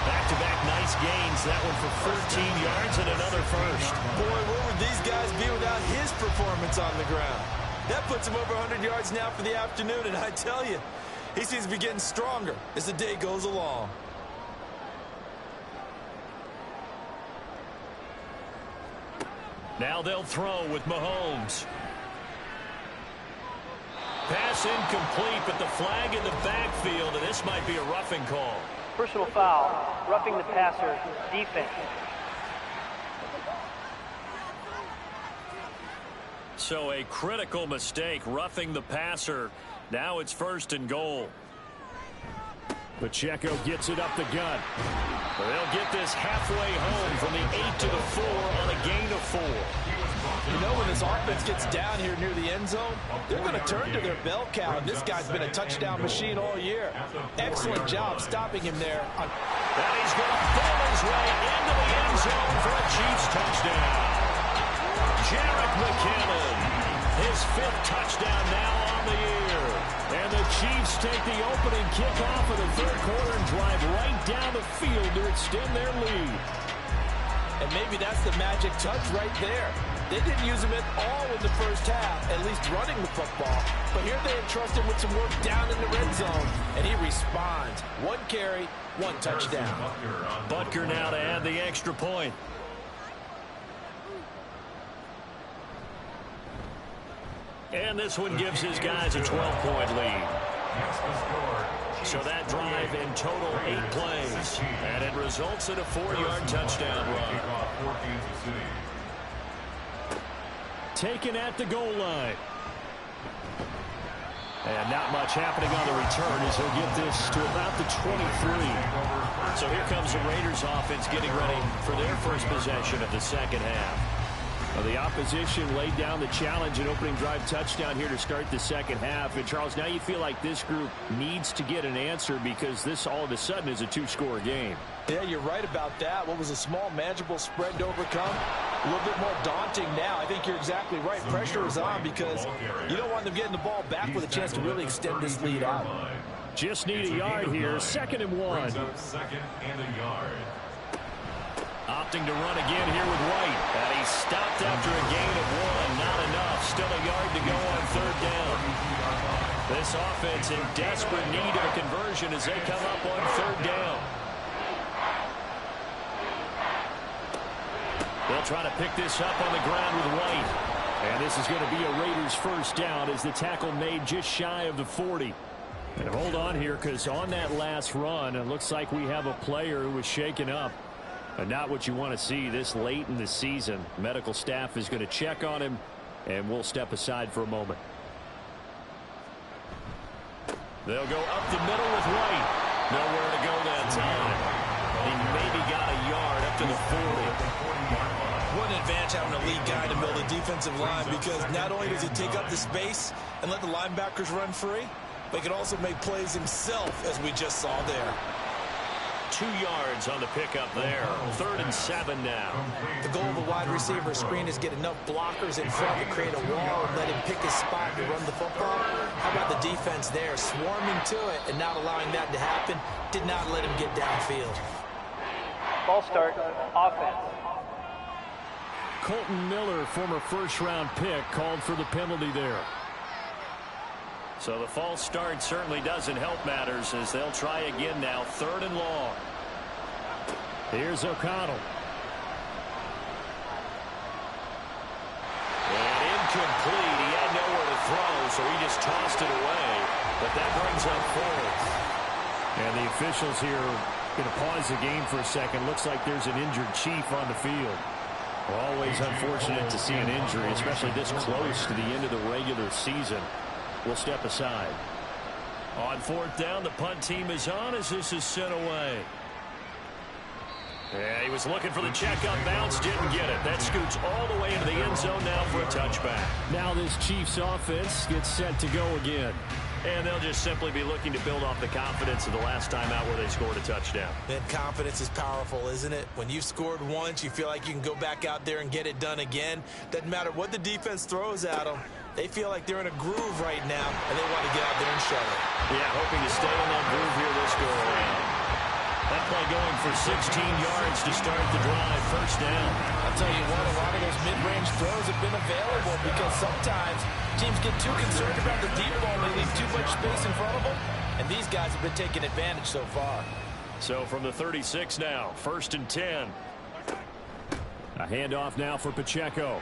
Back-to-back nice gains. That one for 13 yards and another first. Boy, where would these guys be without his performance on the ground? That puts him over 100 yards now for the afternoon, and I tell you, he seems to be getting stronger as the day goes along. Now they'll throw with Mahomes. Pass incomplete, but the flag in the backfield, and this might be a roughing call. Personal foul, roughing the passer, defense. So a critical mistake, roughing the passer. Now it's first and goal. Pacheco gets it up the gut. They'll get this halfway home from the 8 to the 4 on a gain of 4. You know, when this offense gets down here near the end zone, they're going to turn to their bell cow. And this guy's been a touchdown machine all year. Excellent job stopping him there. And he's going to fall his way into the end zone for a Chiefs touchdown. Jerick McKinnon, his 5th touchdown now on the year. And the Chiefs take the opening kickoff of the third quarter and drive right down the field to extend their lead. And maybe that's the magic touch right there. They didn't use him at all in the first half, at least running the football. But here they entrust him with some work down in the red zone, and he responds. 1 carry, 1 touchdown. Butker now to add the extra point. And this one gives his guys a 12-point lead. So that drive in total 8 plays. And it results in a 4-yard touchdown run. Taken at the goal line. And not much happening on the return as he'll get this to about the 23. So here comes the Raiders offense getting ready for their first possession of the second half. Well, the opposition laid down the challenge and opening drive touchdown here to start the second half. And, Charles, now you feel like this group needs to get an answer because this all of a sudden is a 2-score game. Yeah, you're right about that. What was a small, manageable spread to overcome? A little bit more daunting now. I think you're exactly right. Pressure is on because you don't want them getting the ball back with a chance to really extend this lead out. Just need a yard here. 2nd and 1. Second and a yard. Opting to run again here with White. And he's stopped after a gain of 1. Not enough. Still a yard to go on 3rd down. This offense in desperate need of a conversion as they come up on 3rd down. They'll try to pick this up on the ground with White. And this is going to be a Raiders first down as the tackle made just shy of the 40. And hold on here because on that last run, it looks like we have a player who was shaken up. But not what you want to see this late in the season. Medical staff is going to check on him, and we'll step aside for a moment. They'll go up the middle with White. Nowhere to go that time. He maybe got a yard up to the 40. What an advantage having a lead guy to build a defensive line, because not only does he take up the space and let the linebackers run free, but he can also make plays himself, as we just saw there. 2 yards on the pickup there. 3rd and 7 now. The goal of a wide receiver screen is get enough blockers in front to create a wall and let him pick his spot to run the football. How about the defense there, swarming to it and not allowing that to happen? Did not let him get downfield. Ball start, offense. Colton Miller, former first-round pick, called for the penalty there. So the false start certainly doesn't help matters as they'll try again now. 3rd and long. Here's O'Connell. And incomplete. He had nowhere to throw, so he just tossed it away. But that brings up 4th. And the officials here Going to pause the game for a second. Looks like there's an injured Chief on the field. Always unfortunate to see an injury, especially this close to the end of the regular season. We'll step aside. On fourth down, the punt team is on as this is sent away. Yeah, he was looking for the checkup bounce, didn't get it. That scoots all the way into the end zone now for a touchback. Now this Chiefs offense gets set to go again. And they'll just simply be looking to build off the confidence of the last time out where they scored a touchdown. And confidence is powerful, isn't it? When you've scored once, you feel like you can go back out there and get it done again. Doesn't matter what the defense throws at them. They feel like they're in a groove right now, and they want to get out there and show it. Yeah, hoping to stay in that groove here this go-around. That play going for 16 yards to start the drive. First down. I'll tell you what, a lot of those mid-range throws have been available because sometimes teams get too concerned about the deep ball and they leave too much space in front of them. And these guys have been taking advantage so far. So from the 36 now, 1st and 10. A handoff now for Pacheco.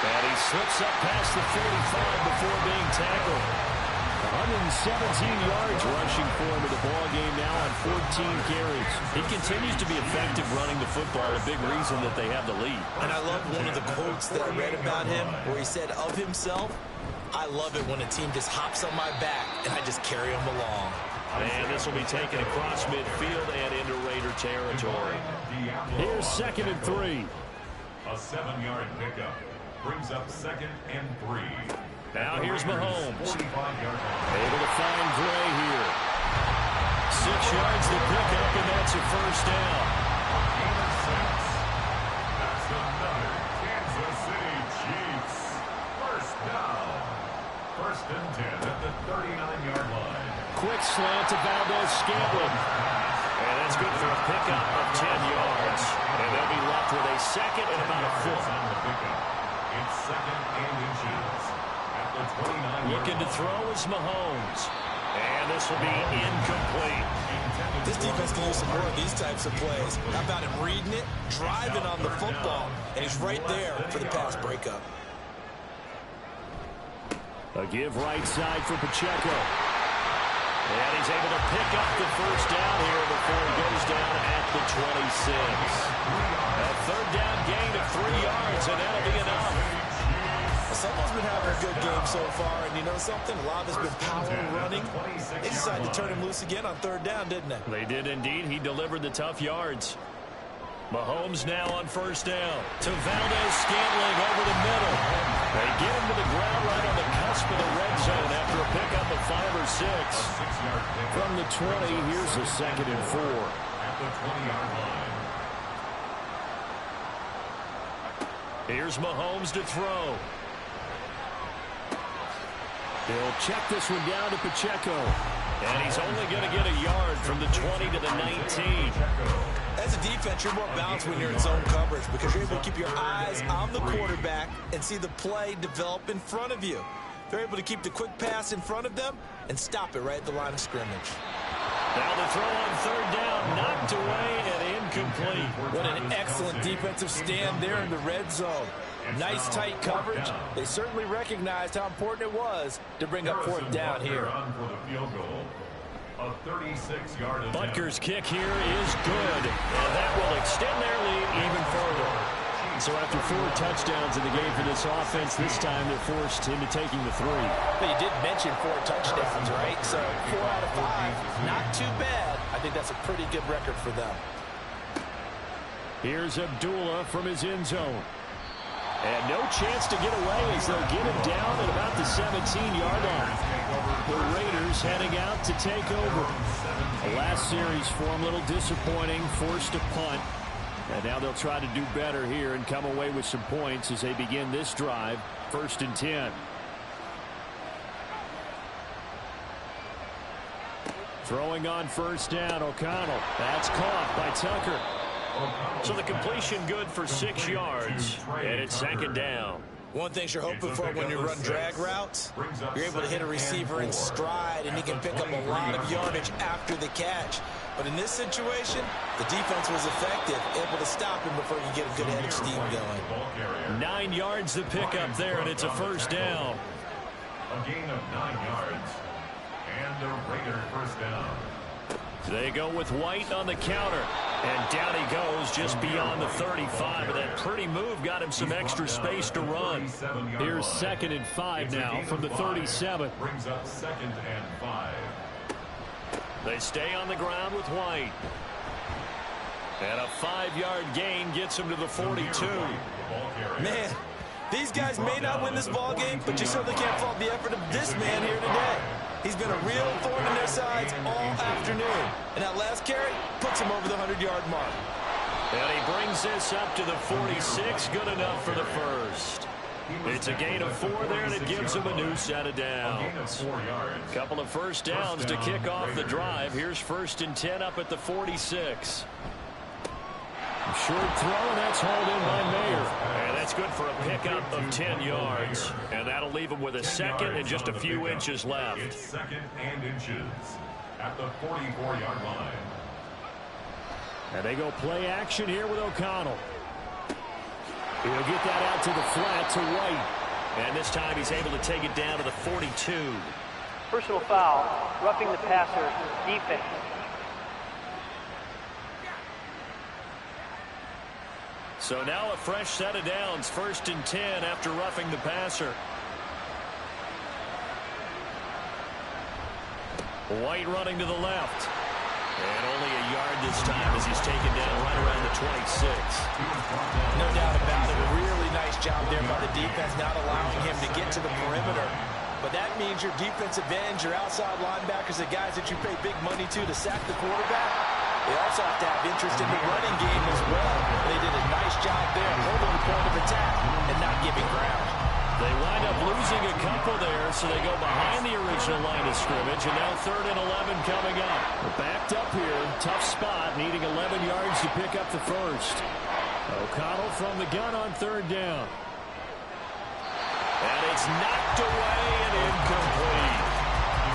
And he slips up past the 45 before being tackled. 117 yards rushing for him in the ball game now on 14 carries. He continues to be effective running the football, a big reason that they have the lead. And I love one of the quotes that I read about him where he said of himself, I love it when a team just hops on my back and I just carry them along. And this will be taken across midfield and into Raider territory. Here's 2nd and 3. A 7-yard pickup brings up 2nd and 3. Now here's Mahomes. 45-yard line. Able to find Gray here. 6 yards to pick up, and that's a first down. That's another Kansas City Chiefs. First down. 1st and 10 at the 39-yard line. Quick slant to Valdez-Scantling. And that's good for a pickup of 10 yards. And they'll be left with a second and about a foot. It's 2nd and inches. Looking to throw is Mahomes. And this will be incomplete. This defense can use some more of these types of plays. How about him reading it, driving on the football, and he's right there for the pass breakup. A give right side for Pacheco. And he's able to pick up the first down here before he goes down at the 26. A 3rd down gain of 3 yards, and that'll be enough. Someone's been having a good game so far, and you know something? A lot of it's been power running. They decided to turn him loose again on 3rd down, didn't they? They did indeed. He delivered the tough yards. Mahomes now on 1st down. To Valdez-Scantling over the middle. They get him to the ground right on the cusp of the red zone after a pickup of 5 or 6. From the 20, here's a 2nd and 4. At the 20-yard line. Here's Mahomes to throw. He'll check this one down to Pacheco. And he's only going to get a yard from the 20 to the 19. As a defense, you're more balanced when you're in zone coverage because you're able to keep your eyes on the quarterback and see the play develop in front of you. They're able to keep the quick pass in front of them and stop it right at the line of scrimmage. Now the throw on 3rd down, knocked away and incomplete. What an excellent defensive stand there in the red zone. Nice tight coverage. They certainly recognized how important it was to bring up 4th down here. A 36-yard attempt. Butker's kick here is good, and that will extend their lead even further. So after 4 touchdowns in the game for this offense, this time they're forced into taking the 3. But you did mention 4 touchdowns, right? So 4 out of 5, not too bad. I think that's a pretty good record for them. Here's Abdullah from his end zone. And no chance to get away as they'll get him down at about the 17-yard line. The Raiders heading out to take over. The last series for them, a little disappointing, forced a punt. And now they'll try to do better here and come away with some points as they begin this drive, 1st and 10. Throwing on 1st down, O'Connell. That's caught by Tucker. So the completion good for 6 yards, and it's 2nd down. One thing you're hoping for when you run drag routes, you're able to hit a receiver in stride, and he can pick up a lot of yardage after the catch. But in this situation, the defense was effective, able to stop him before you get a good head of steam going. 9 yards to pick up there, and it's a 1st down. A gain of 9 yards, and the Raider 1st down. They go with White on the counter. And down he goes just beyond the 35. But that pretty move got him some extra space to run. Here's 2nd and 5 now from the 37. Brings up 2nd and 5. They stay on the ground with White. And a 5-yard gain gets him to the 42. Man, these guys may not win this ball game, but you certainly can't fault the effort of this man here today. He's been a real thorn in their sides all afternoon. And that last carry puts him over the 100-yard mark. And he brings this up to the 46. Good enough for the first. It's a gain of 4 there, and it gives him a new set of downs. Couple of first downs to kick off the drive. Here's 1st and 10 up at the 46. Short throw, and that's hauled in by Mayer. And that's good for a pickup of 10 yards. And that'll leave him with a second and just a few inches left. It's 2nd and inches at the 44-yard line. And they go play action here with O'Connell. He'll get that out to the flat to White. And this time he's able to take it down to the 42. Personal foul, roughing the passer, defense. So now a fresh set of downs, 1st and 10 after roughing the passer. White running to the left. And only a yard this time as he's taken down right around the 26. No doubt about it. A really nice job there by the defense, not allowing him to get to the perimeter. But that means your defensive ends, your outside linebackers, the guys that you pay big money to sack the quarterback, they also have to have interest in the running game as well. They did a nice job there holding the point of attack and not giving ground. They wind up losing a couple there, so they go behind the original line of scrimmage, and now 3rd and 11 coming up. We're backed up here. Tough spot, needing 11 yards to pick up the first. O'Connell from the gun on 3rd down. And it's knocked away and incomplete.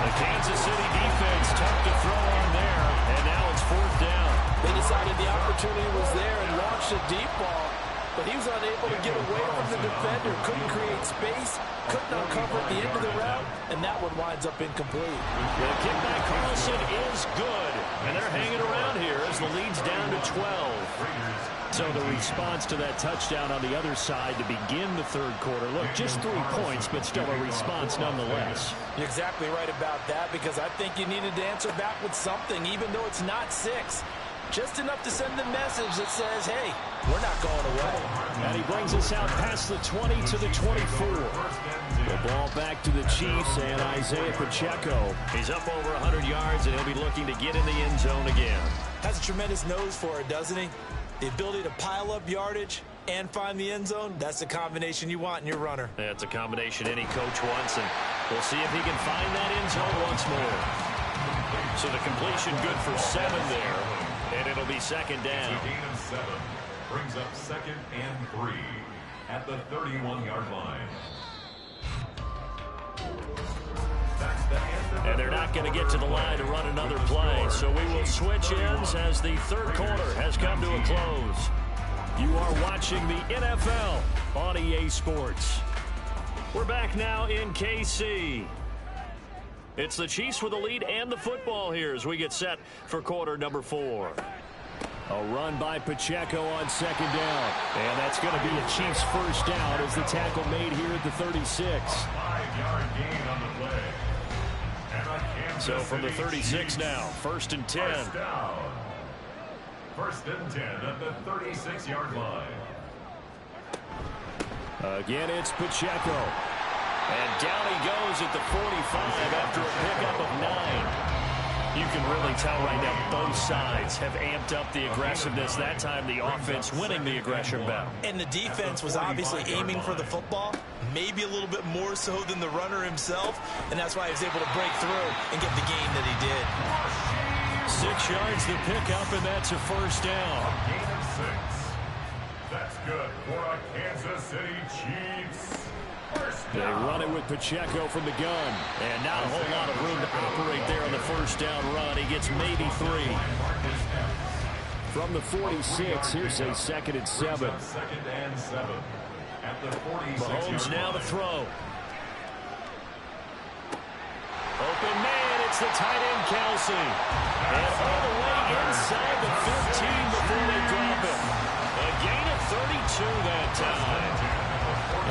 The Kansas City defense tough to throw on there, and now it's 4th down. They decided the opportunity was there and launched a deep ball, but he was unable to get away from the defender, couldn't create space, couldn't uncover at the end of the route, and that one winds up incomplete. The kick by Carlson is good, and they're hanging around here as the lead's down to 12. So the response to that touchdown on the other side to begin the 3rd quarter. Look, just 3 points, but still a response nonetheless. You're exactly right about that, because I think you needed to answer back with something, even though it's not 6. Just enough to send the message that says, hey, we're not going away. And he brings us out past the 20 to the 24. The ball back to the Chiefs and Isaiah Pacheco. He's up over 100 yards, and he'll be looking to get in the end zone again. Has a tremendous nose for it, doesn't he? The ability to pile up yardage and find the end zone, that's the combination you want in your runner. That's a combination any coach wants, and we'll see if he can find that end zone once more. So the completion good for 7 there, and it'll be 2nd down. It's a gain of 7. Brings up 2nd and 3 at the 31-yard line. And they're not going to get to the line to run another play, so we will switch ends as the 3rd quarter has come to a close. You are watching the NFL on EA Sports. We're back now in KC. It's the Chiefs with the lead and the football here as we get set for quarter number 4. A run by Pacheco on 2nd down. And that's going to be a Chiefs first down as the tackle made here at the 36. 5-yard gain on the play. So from the 36 now, 1st and 10. First down. 1st and 10 at the 36-yard line. Again, it's Pacheco. And down he goes at the 45 after a pickup of 9. You can really tell right now both sides have amped up the aggressiveness. That time the offense winning the aggression battle. And the defense was obviously aiming for the football, maybe a little bit more so than the runner himself, and that's why he was able to break through and get the gain that he did. 6 yards the pickup, and that's a first down. Gain of 6. That's good for a Kansas City Chiefs. They run it with Pacheco from the gun. And not a whole lot of room to operate there on the first down run. He gets maybe 3. From the 46, here's a 2nd and 7. 2nd and 7 at the 46. Mahomes now to throw. Open man, It's the tight end, Kelce. And all the way inside the 15 before they drop it. A gain of 32 that time.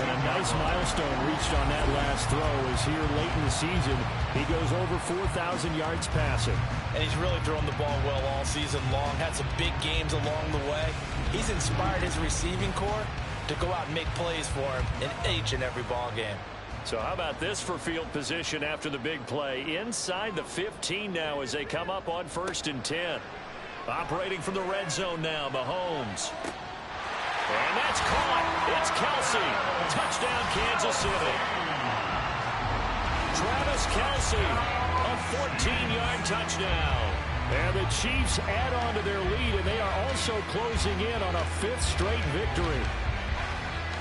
And a nice milestone reached on that last throw as here late in the season, he goes over 4,000 yards passing. And he's really thrown the ball well all season long. Had some big games along the way. He's inspired his receiving corps to go out and make plays for him in each and every ball game. So how about this for field position after the big play? Inside the 15 now as they come up on 1st and 10. Operating from the red zone now, Mahomes. And that's caught. It's Kelce. Touchdown, Kansas City. Travis Kelce, a 14-yard touchdown. And the Chiefs add on to their lead, and they are also closing in on a 5th straight victory.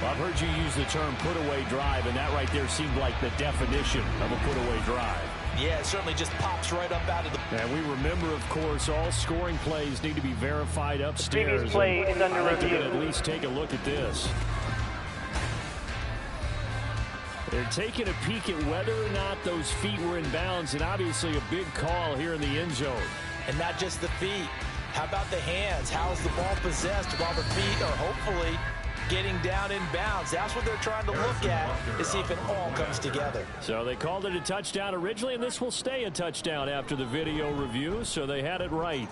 Well, I've heard you use the term put-away drive, and that right there seemed like the definition of a put-away drive. Yeah, it certainly just pops right up out of the... And we remember, of course, all scoring plays need to be verified upstairs. The previous play is under review. At least take a look at this. They're taking a peek at whether or not those feet were in bounds, and obviously a big call here in the end zone. And not just the feet. How about the hands? How's the ball possessed while the feet are hopefully getting down in bounds? That's what they're trying to look at to see if it all comes together. So they called it a touchdown originally, and this will stay a touchdown after the video review, so they had it right.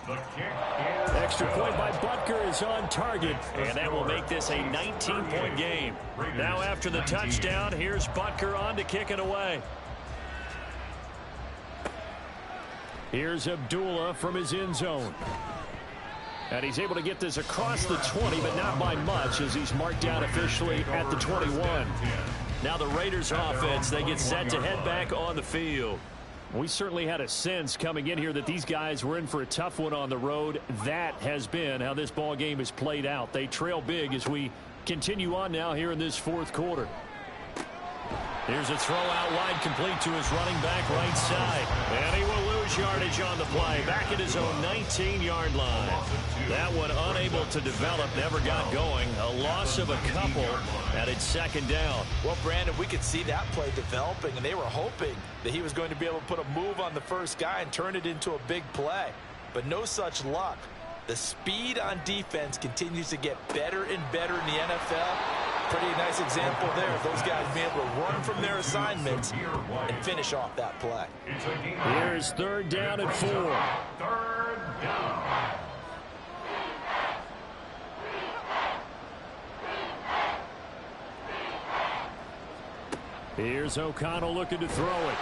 Extra point by Butker is on target, and that will make this a 19-point game. Now after the touchdown, here's Butker on to kick it away. Here's Abdullah from his end zone. And he's able to get this across the 20, but not by much as he's marked down officially at the 21. Now the Raiders offense, they get set to head back on the field. We certainly had a sense coming in here that these guys were in for a tough one on the road. That has been how this ball game has played out. They trail big as we continue on now here in this 4th quarter. Here's a throw out wide, complete to his running back right side. And he will lose yardage on the play, back at his own 19-yard line. That one unable to develop, never got going. A loss of a couple, and it's 2nd down. Well, Brandon, we could see that play developing, and they were hoping that he was going to be able to put a move on the first guy and turn it into a big play. But no such luck. The speed on defense continues to get better and better in the NFL. Pretty nice example there of those guys being able to run from their assignments and finish off that play. Here's 3rd down and 4. 3rd down. Here's O'Connell looking to throw it.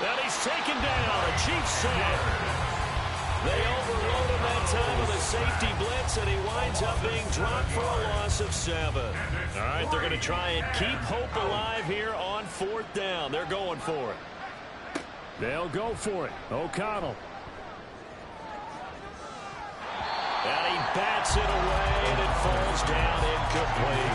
And he's taken down. A Chiefs sack. They overload him that time with a safety blitz, and he winds up being dropped for a loss of 7. All right, they're going to try and keep hope alive here on 4th down. They're going for it. They'll go for it. O'Connell. And he bats it away, and it falls down incomplete.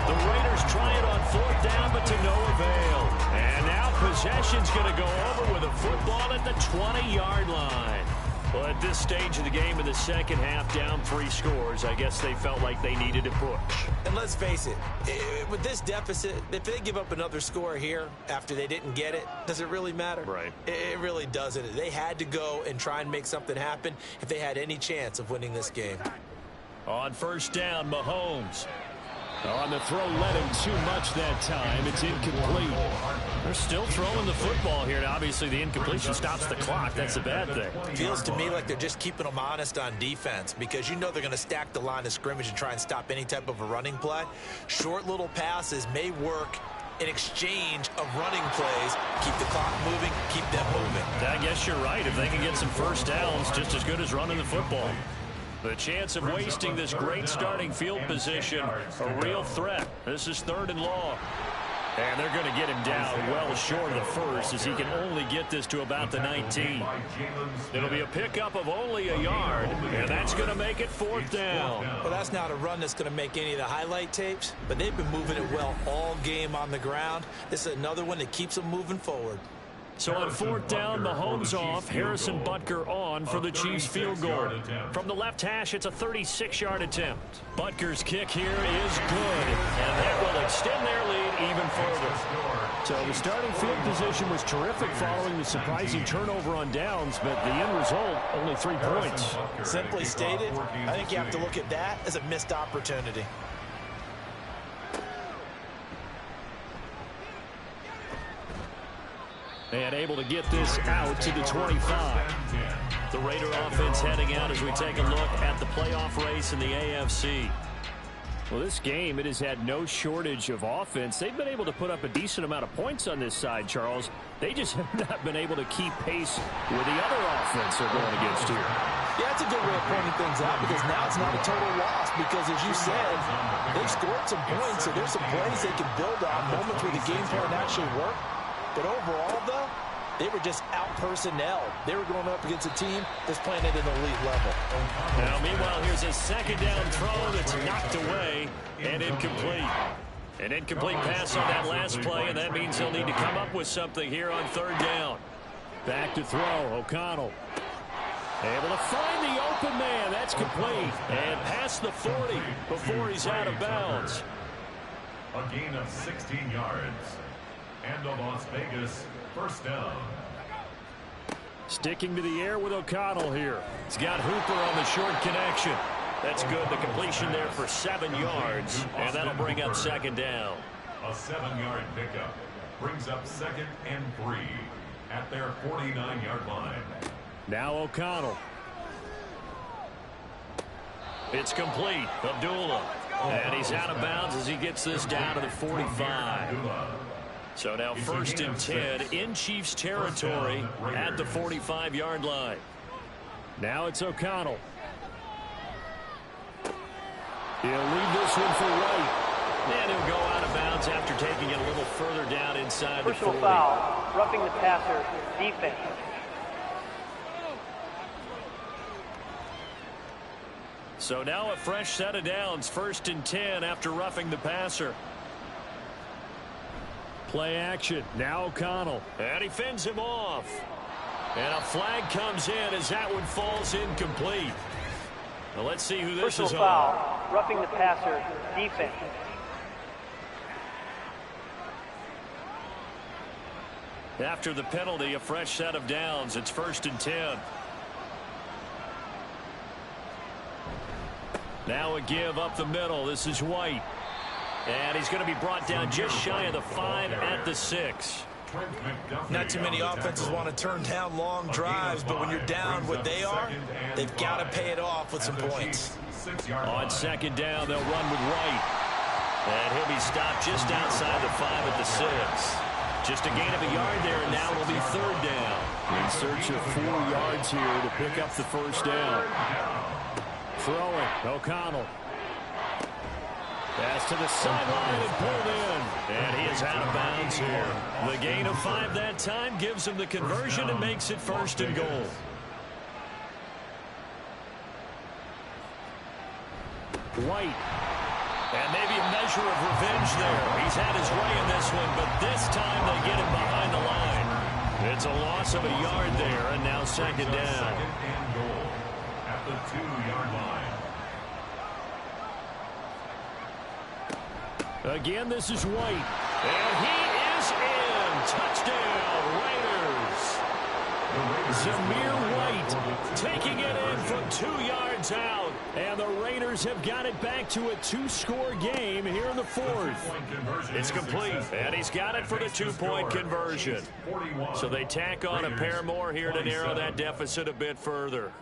The Raiders try it on 4th down, but to no avail. And now possession's going to go over with a football at the 20-yard line. Well, at this stage of the game in the second half, down 3 scores, I guess they felt like they needed to push. And let's face it, with this deficit, if they give up another score here after they didn't get it, does it really matter? Right. It really doesn't. They had to go and try and make something happen if they had any chance of winning this game. On 1st down, Mahomes. On the throw, led him too much that time. It's incomplete. They're still throwing the football here, and obviously the incompletion stops the clock. That's a bad thing. Feels to me like they're just keeping them honest on defense because you know they're going to stack the line of scrimmage and try and stop any type of a running play. Short little passes may work in exchange of running plays. Keep the clock moving, keep them moving. I guess you're right. If they can get some first downs, just as good as running the football. The chance of wasting this great starting field position, a real threat. This is 3rd and long. And they're going to get him down well short of the first as he can only get this to about the 19. It'll be a pickup of only a yard, and that's going to make it 4th down. Well, that's not a run that's going to make any of the highlight tapes, but they've been moving it well all game on the ground. This is another one that keeps them moving forward. So on 4th down, Mahomes off, Harrison Butker on for the Chiefs field goal. From the left hash, it's a 36-yard attempt. Butker's kick here is good, and that will extend their lead even further. So the starting field position was terrific following the surprising turnover on downs, but the end result, only 3 points. Simply stated, I think you have to look at that as a missed opportunity. And able to get this out to the 25. The Raider offense heading out as we take a look at the playoff race in the AFC. Well, this game, it has had no shortage of offense. They've been able to put up a decent amount of points on this side, Charles. They just have not been able to keep pace with the other offense they're going against here. Yeah, that's a good way of pointing things out because now it's not a total loss because, as you said, they've scored some points, so there's some plays they can build on, moments where the game plan actually worked. But overall, though, they were just out-personnel. They were going up against a team that's playing at an elite level. Now, meanwhile, here's a second down throw that's knocked away and incomplete. An incomplete pass on that last play, and that means they'll need to come up with something here on third down. Back to throw, O'Connell. Able to find the open man. That's complete. And past the 40 before he's out of bounds. A gain of 16 yards. And a Las Vegas first down. Sticking to the air with O'Connell here. He's got Hooper on the short connection. That's good. The completion there for 7 yards. And that'll bring up second down. A 7-yard pickup brings up 2nd and 3 at their 49-yard line. Now O'Connell. It's complete. Abdullah. And he's out of bounds as he gets this down to the 45. So now 1st and 10 in Chiefs territory at the 45-yard line. Now it's O'Connell. He'll leave this one for White. And he'll go out of bounds after taking it a little further down inside the 40. Personal foul, roughing the passer, defense. So now a fresh set of downs, 1st and 10 after roughing the passer. Play action. Now O'Connell. And he fends him off. And a flag comes in as that one falls incomplete. Now let's see who this is on. Foul, roughing the passer, defense. After the penalty, a fresh set of downs. It's 1st and 10. Now a give up the middle. This is White. And he's going to be brought down just shy of the 5 at the 6. Not too many offenses want to turn down long drives, but when you're down what they are, they've got to pay it off with some points. On 2nd down, they'll run with White. And he'll be stopped just outside the 5 at the 6. Just a gain of a yard there, and now it'll be 3rd down. In search of 4 yards here to pick up the 1st down. Throwing, O'Connell. Pass to the sideline and pulled in. And he is out of bounds here. The gain of 5 that time gives him the conversion and makes it 1st and goal. White. And maybe a measure of revenge there. He's had his way in this one, but this time they get him behind the line. It's a loss of a yard there, and now 2nd down. 2nd and goal at the 2-yard line. Again, this is White. And he is in. Touchdown, Raiders. Zamir White taking it in from 2 yards out. And the Raiders have got it back to a 2-score game here in the 4th. It's complete. And he's got it for the 2-point conversion. So they tack on a pair more here to narrow that deficit a bit further.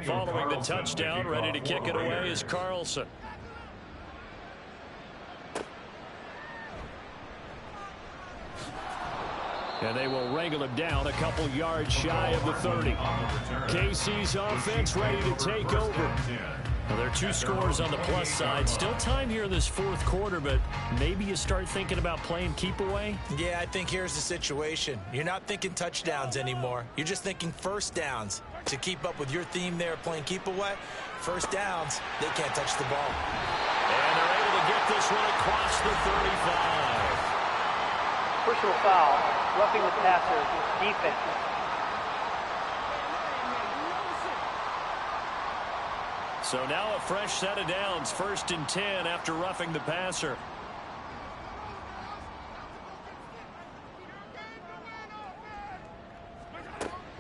Following the touchdown, ready to kick it away is Carlson. And they will wrangle him down a couple yards shy of the 30. KC's offense ready to take over. Well, there are 2 scores on the plus side. Still time here in this 4th quarter, but maybe you start thinking about playing keep away? Yeah, I think here's the situation. You're not thinking touchdowns anymore. You're just thinking 1st downs. To keep up with your theme there, playing keep away, 1st downs, they can't touch the ball. And they're able to get this one across the 35. Personal foul, roughing the passer, defense. So now a fresh set of downs, 1st and 10 after roughing the passer.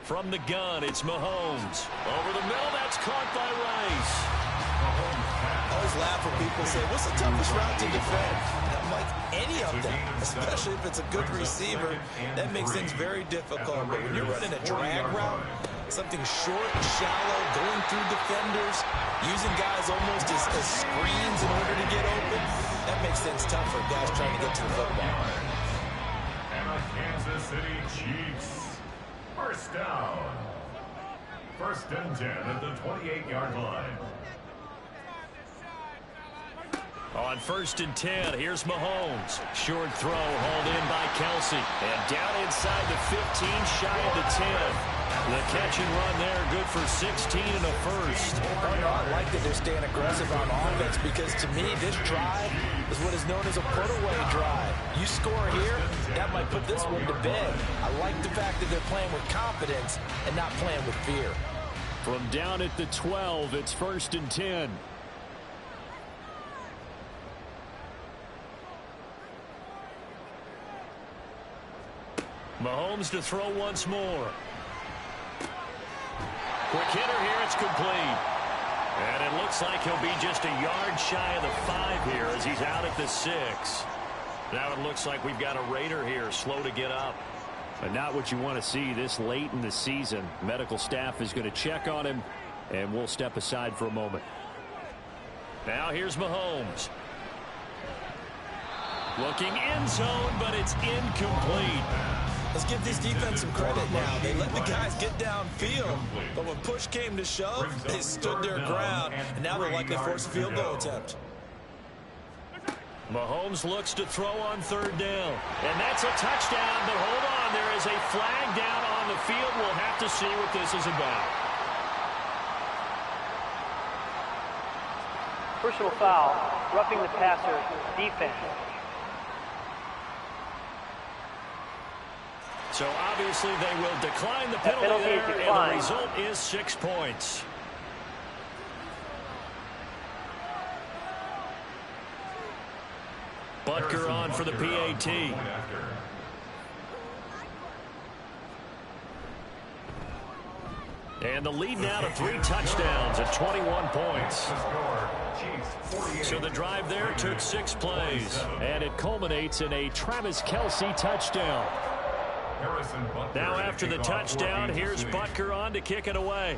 From the gun, it's Mahomes. Over the middle, that's caught by Rice. I always laugh when people say, what's the toughest route to defend? And I'm like, any of them, especially if it's a good receiver. That makes things very difficult. But when you're running a drag route, something short, shallow, going through defenders, using guys almost as screens in order to get open, that makes things tough for guys trying to get to the football. And the Kansas City Chiefs. First down. 1st and 10 at the 28-yard line. On 1st and 10, here's Mahomes. Short throw hauled in by Kelsey. And down inside the 15, shy of the 10. The catch and run there, good for 16 and a first. Oh, no, I like that they're staying aggressive on offense because, to me, this drive is what is known as a put-away drive. You score here, that might put this one to bed. I like the fact that they're playing with confidence and not playing with fear. From down at the 12, it's 1st and 10. Mahomes to throw once more. Quick hitter here, it's complete. And it looks like he'll be just a yard shy of the 5 here as he's out at the 6. Now it looks like we've got a Raider here, slow to get up. But not what you want to see this late in the season. Medical staff is going to check on him, and we'll step aside for a moment. Now here's Mahomes. Looking end zone, but it's incomplete. Let's give this defense some credit now. They let the guys get downfield, but when push came to shove, they stood their ground, and now they're likely to force a field goal attempt. Mahomes looks to throw on 3rd down. And that's a touchdown, but hold on. There is a flag down on the field. We'll have to see what this is about. Personal foul, roughing the passer, defense. So obviously they will decline the penalty there, and the result is 6 points. Butker on for the PAT. And the lead now to 3 touchdowns at 21 points. So the drive there took 6 plays, and it culminates in a Travis Kelce touchdown. Now after the touchdown, here's Butker on to kick it away.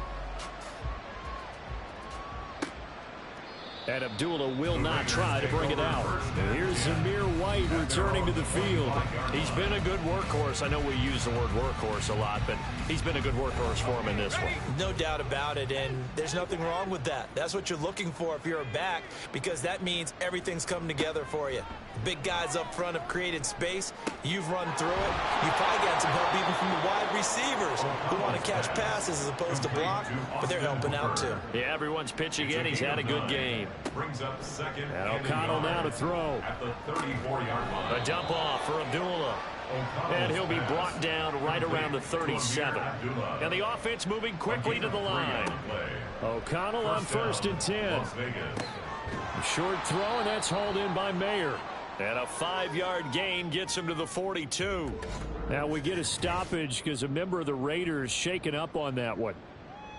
And Abdullah will not try to bring it out. Here's Zamir White returning to the field. He's been a good workhorse. I know we use the word workhorse a lot, but he's been a good workhorse for him in this one. No doubt about it, and there's nothing wrong with that. That's what you're looking for if you're a back, because that means everything's coming together for you. The big guys up front have created space. You've run through it. You've probably got some help even from the wide receivers who want to catch passes as opposed to block, but they're helping out too. Yeah, everyone's pitching in. He's had a good game. Brings up 2nd and O'Connell now to throw. At the 34-yard line. A dump off for Abdullah. And he'll be brought down right around the 37. And the offense moving quickly to the line. O'Connell on 1st and 10. Short throw, and that's hauled in by Mayer. And a 5-yard gain gets him to the 42. Now we get a stoppage because a member of the Raiders shaken up on that one.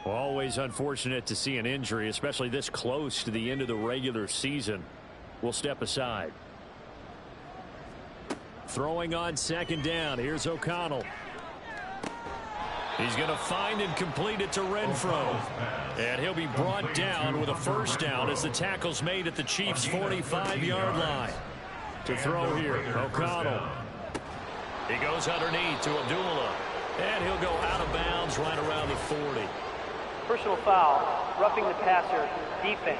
Always unfortunate to see an injury, especially this close to the end of the regular season. We'll step aside. Throwing on 2nd down. Here's O'Connell. He's going to find and complete it to Renfro. And he'll be brought down with a 1st down as the tackle's made at the Chiefs' 45-yard line. To throw here, O'Connell. He goes underneath to Abdullah. And he'll go out of bounds right around the 40. Personal foul, roughing the passer, defense.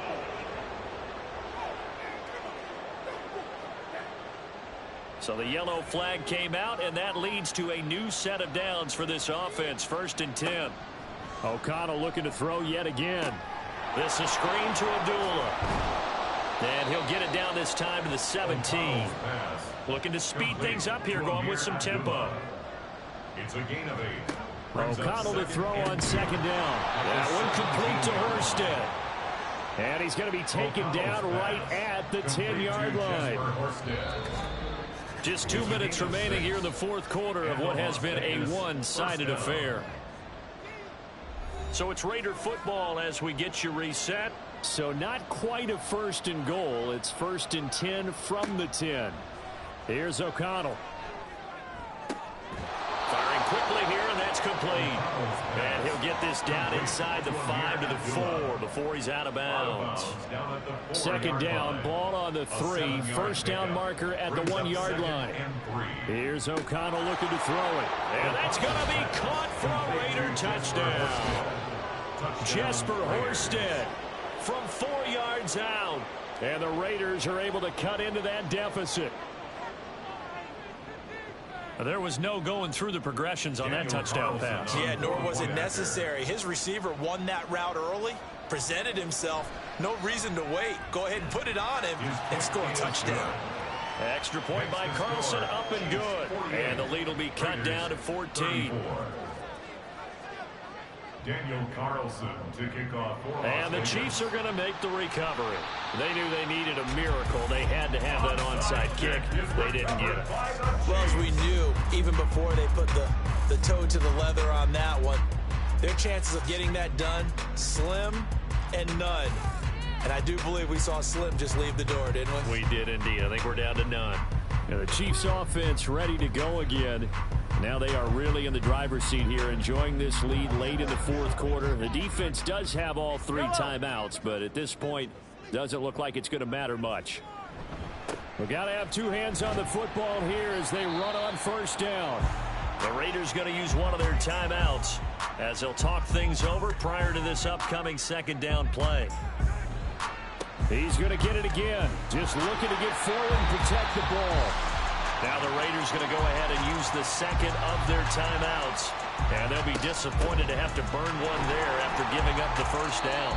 So the yellow flag came out, and that leads to a new set of downs for this offense. 1st and 10. O'Connell looking to throw yet again. This is screen to Abdullah. And he'll get it down this time to the 17. Looking to speed things up here, going with some tempo. It's a gain of 8. O'Connell to throw on second down. That one complete to Hurstead. And he's going to be taken down right at the 10-yard line. Just 2 minutes remaining here in the fourth quarter of what has been a one-sided affair. So it's Raider football as we get you reset. So not quite a first and goal. It's 1st and 10 from the 10. Here's O'Connell. Firing quickly here, and that's complete. And he'll get this down inside the 5 to the 4 before he's out of bounds. Second down, ball on the 3. First down marker at the 1-yard line. Here's O'Connell looking to throw it. And that's going to be caught for a Raider touchdown. Jesper Horsted from 4 yards out. And the Raiders are able to cut into that deficit. There was no going through the progressions on that touchdown pass. Yeah, nor was it necessary. His receiver won that route early, presented himself. No reason to wait. Go ahead and put it on him and score a touchdown. Extra point by Carlson, up and good. And the lead will be cut down to 14. Daniel Carlson to kick off. And the Chiefs are going to make the recovery. They knew they needed a miracle. They had to have that onside kick. They didn't get it. Well, as we knew, even before they put the toe to the leather on that one, their chances of getting that done, slim and none. And I do believe we saw Slim just leave the door, didn't we? We did indeed. I think we're down to none. And the Chiefs offense ready to go again. Now they are really in the driver's seat here, enjoying this lead late in the fourth quarter. The defense does have all 3 timeouts, but at this point, doesn't look like it's going to matter much. We've got to have 2 hands on the football here as they run on first down. The Raiders going to use one of their timeouts as they'll talk things over prior to this upcoming second down play. He's going to get it again. Just looking to get forward and protect the ball. Now the Raiders going to go ahead and use the second of their timeouts. And they'll be disappointed to have to burn one there after giving up the first down.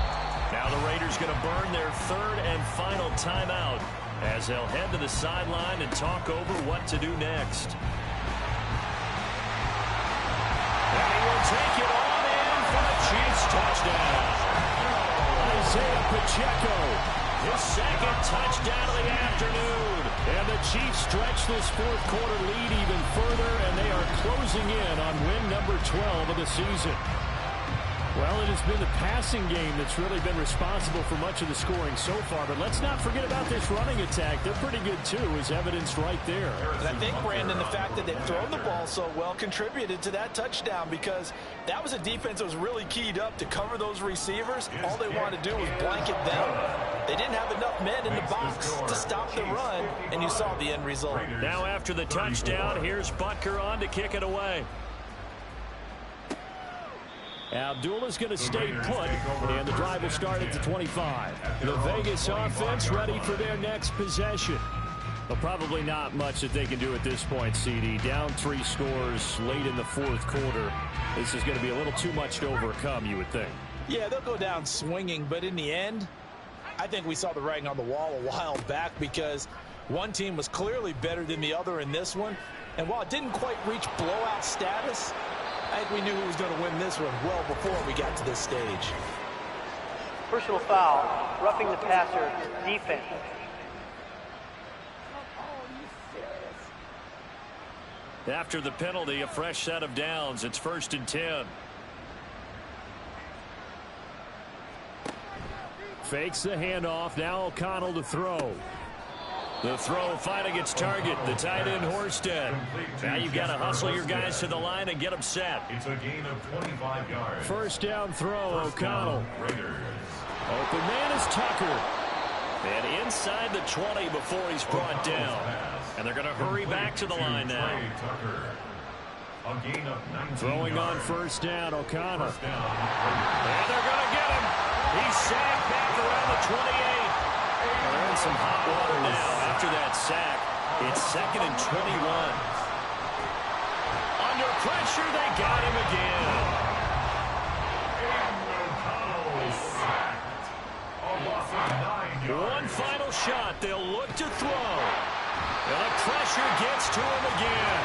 Now the Raiders going to burn their 3rd and final timeout as they'll head to the sideline and talk over what to do next. And he will take it on in for the Chiefs touchdown. Isaiah Pacheco. His 2nd touchdown of the afternoon. And the Chiefs stretch this fourth quarter lead even further, and they are closing in on win number 12 of the season. Well, it has been the passing game that's really been responsible for much of the scoring so far, but let's not forget about this running attack. They're pretty good, too, as evidenced right there. And I think, Brandon, the fact that they've thrown the ball so well contributed to that touchdown because that was a defense that was really keyed up to cover those receivers. All they wanted to do was blanket them. They didn't have enough men in the box to stop the run, and you saw the end result. Now after the touchdown, here's Butker on to kick it away. Abdullah's going to stay put, and the drive will start at the 25. The Vegas offense ready for their next possession. Well, probably not much that they can do at this point, CD. Down 3 scores late in the fourth quarter. This is going to be a little too much to overcome, you would think. Yeah, they'll go down swinging, but in the end, I think we saw the writing on the wall a while back because one team was clearly better than the other in this one. And while it didn't quite reach blowout status, I think we knew who was going to win this one well before we got to this stage. Personal foul, roughing the passer, defense. After the penalty, a fresh set of downs. It's 1st and 10. Fakes the handoff. Now O'Connell to throw. The throw finding its target, the tight end Horsted. Now you've got to hustle your guys to the line and get them set. It's a gain of 25 yards. First down throw, O'Connell. Open man is Tucker. And inside the 20 before he's brought down. And they're going to hurry back to the line now. Throwing on first down, O'Connell. And they're going to get him. He's sacked back around the 28. They're in some hot water now after that sack. It's 2nd and 21. Under pressure, they got him again. One final shot. They'll look to throw. And the pressure gets to him again.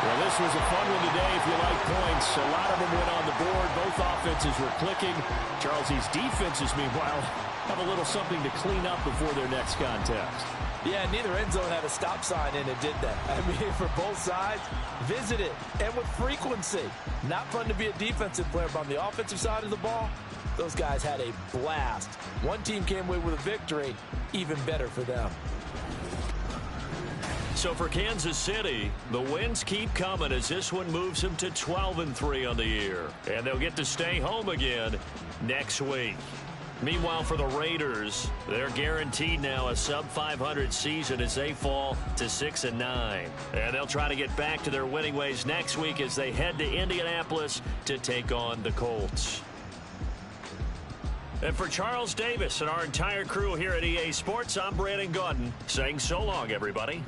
Well, this was a fun one today if you like points. A lot of them went on the board. Both offenses were clicking. Charles, these defenses, meanwhile, have a little something to clean up before their next contest. Yeah, neither end zone had a stop sign in it, did they? I mean, for both sides, visit it, and with frequency. Not fun to be a defensive player, but on the offensive side of the ball, those guys had a blast. One team came away with a victory, even better for them. So for Kansas City, the wins keep coming as this one moves them to 12-3 on the year. And they'll get to stay home again next week. Meanwhile, for the Raiders, they're guaranteed now a sub-500 season as they fall to 6-9. And they'll try to get back to their winning ways next week as they head to Indianapolis to take on the Colts. And for Charles Davis and our entire crew here at EA Sports, I'm Brandon Gaudin saying so long, everybody.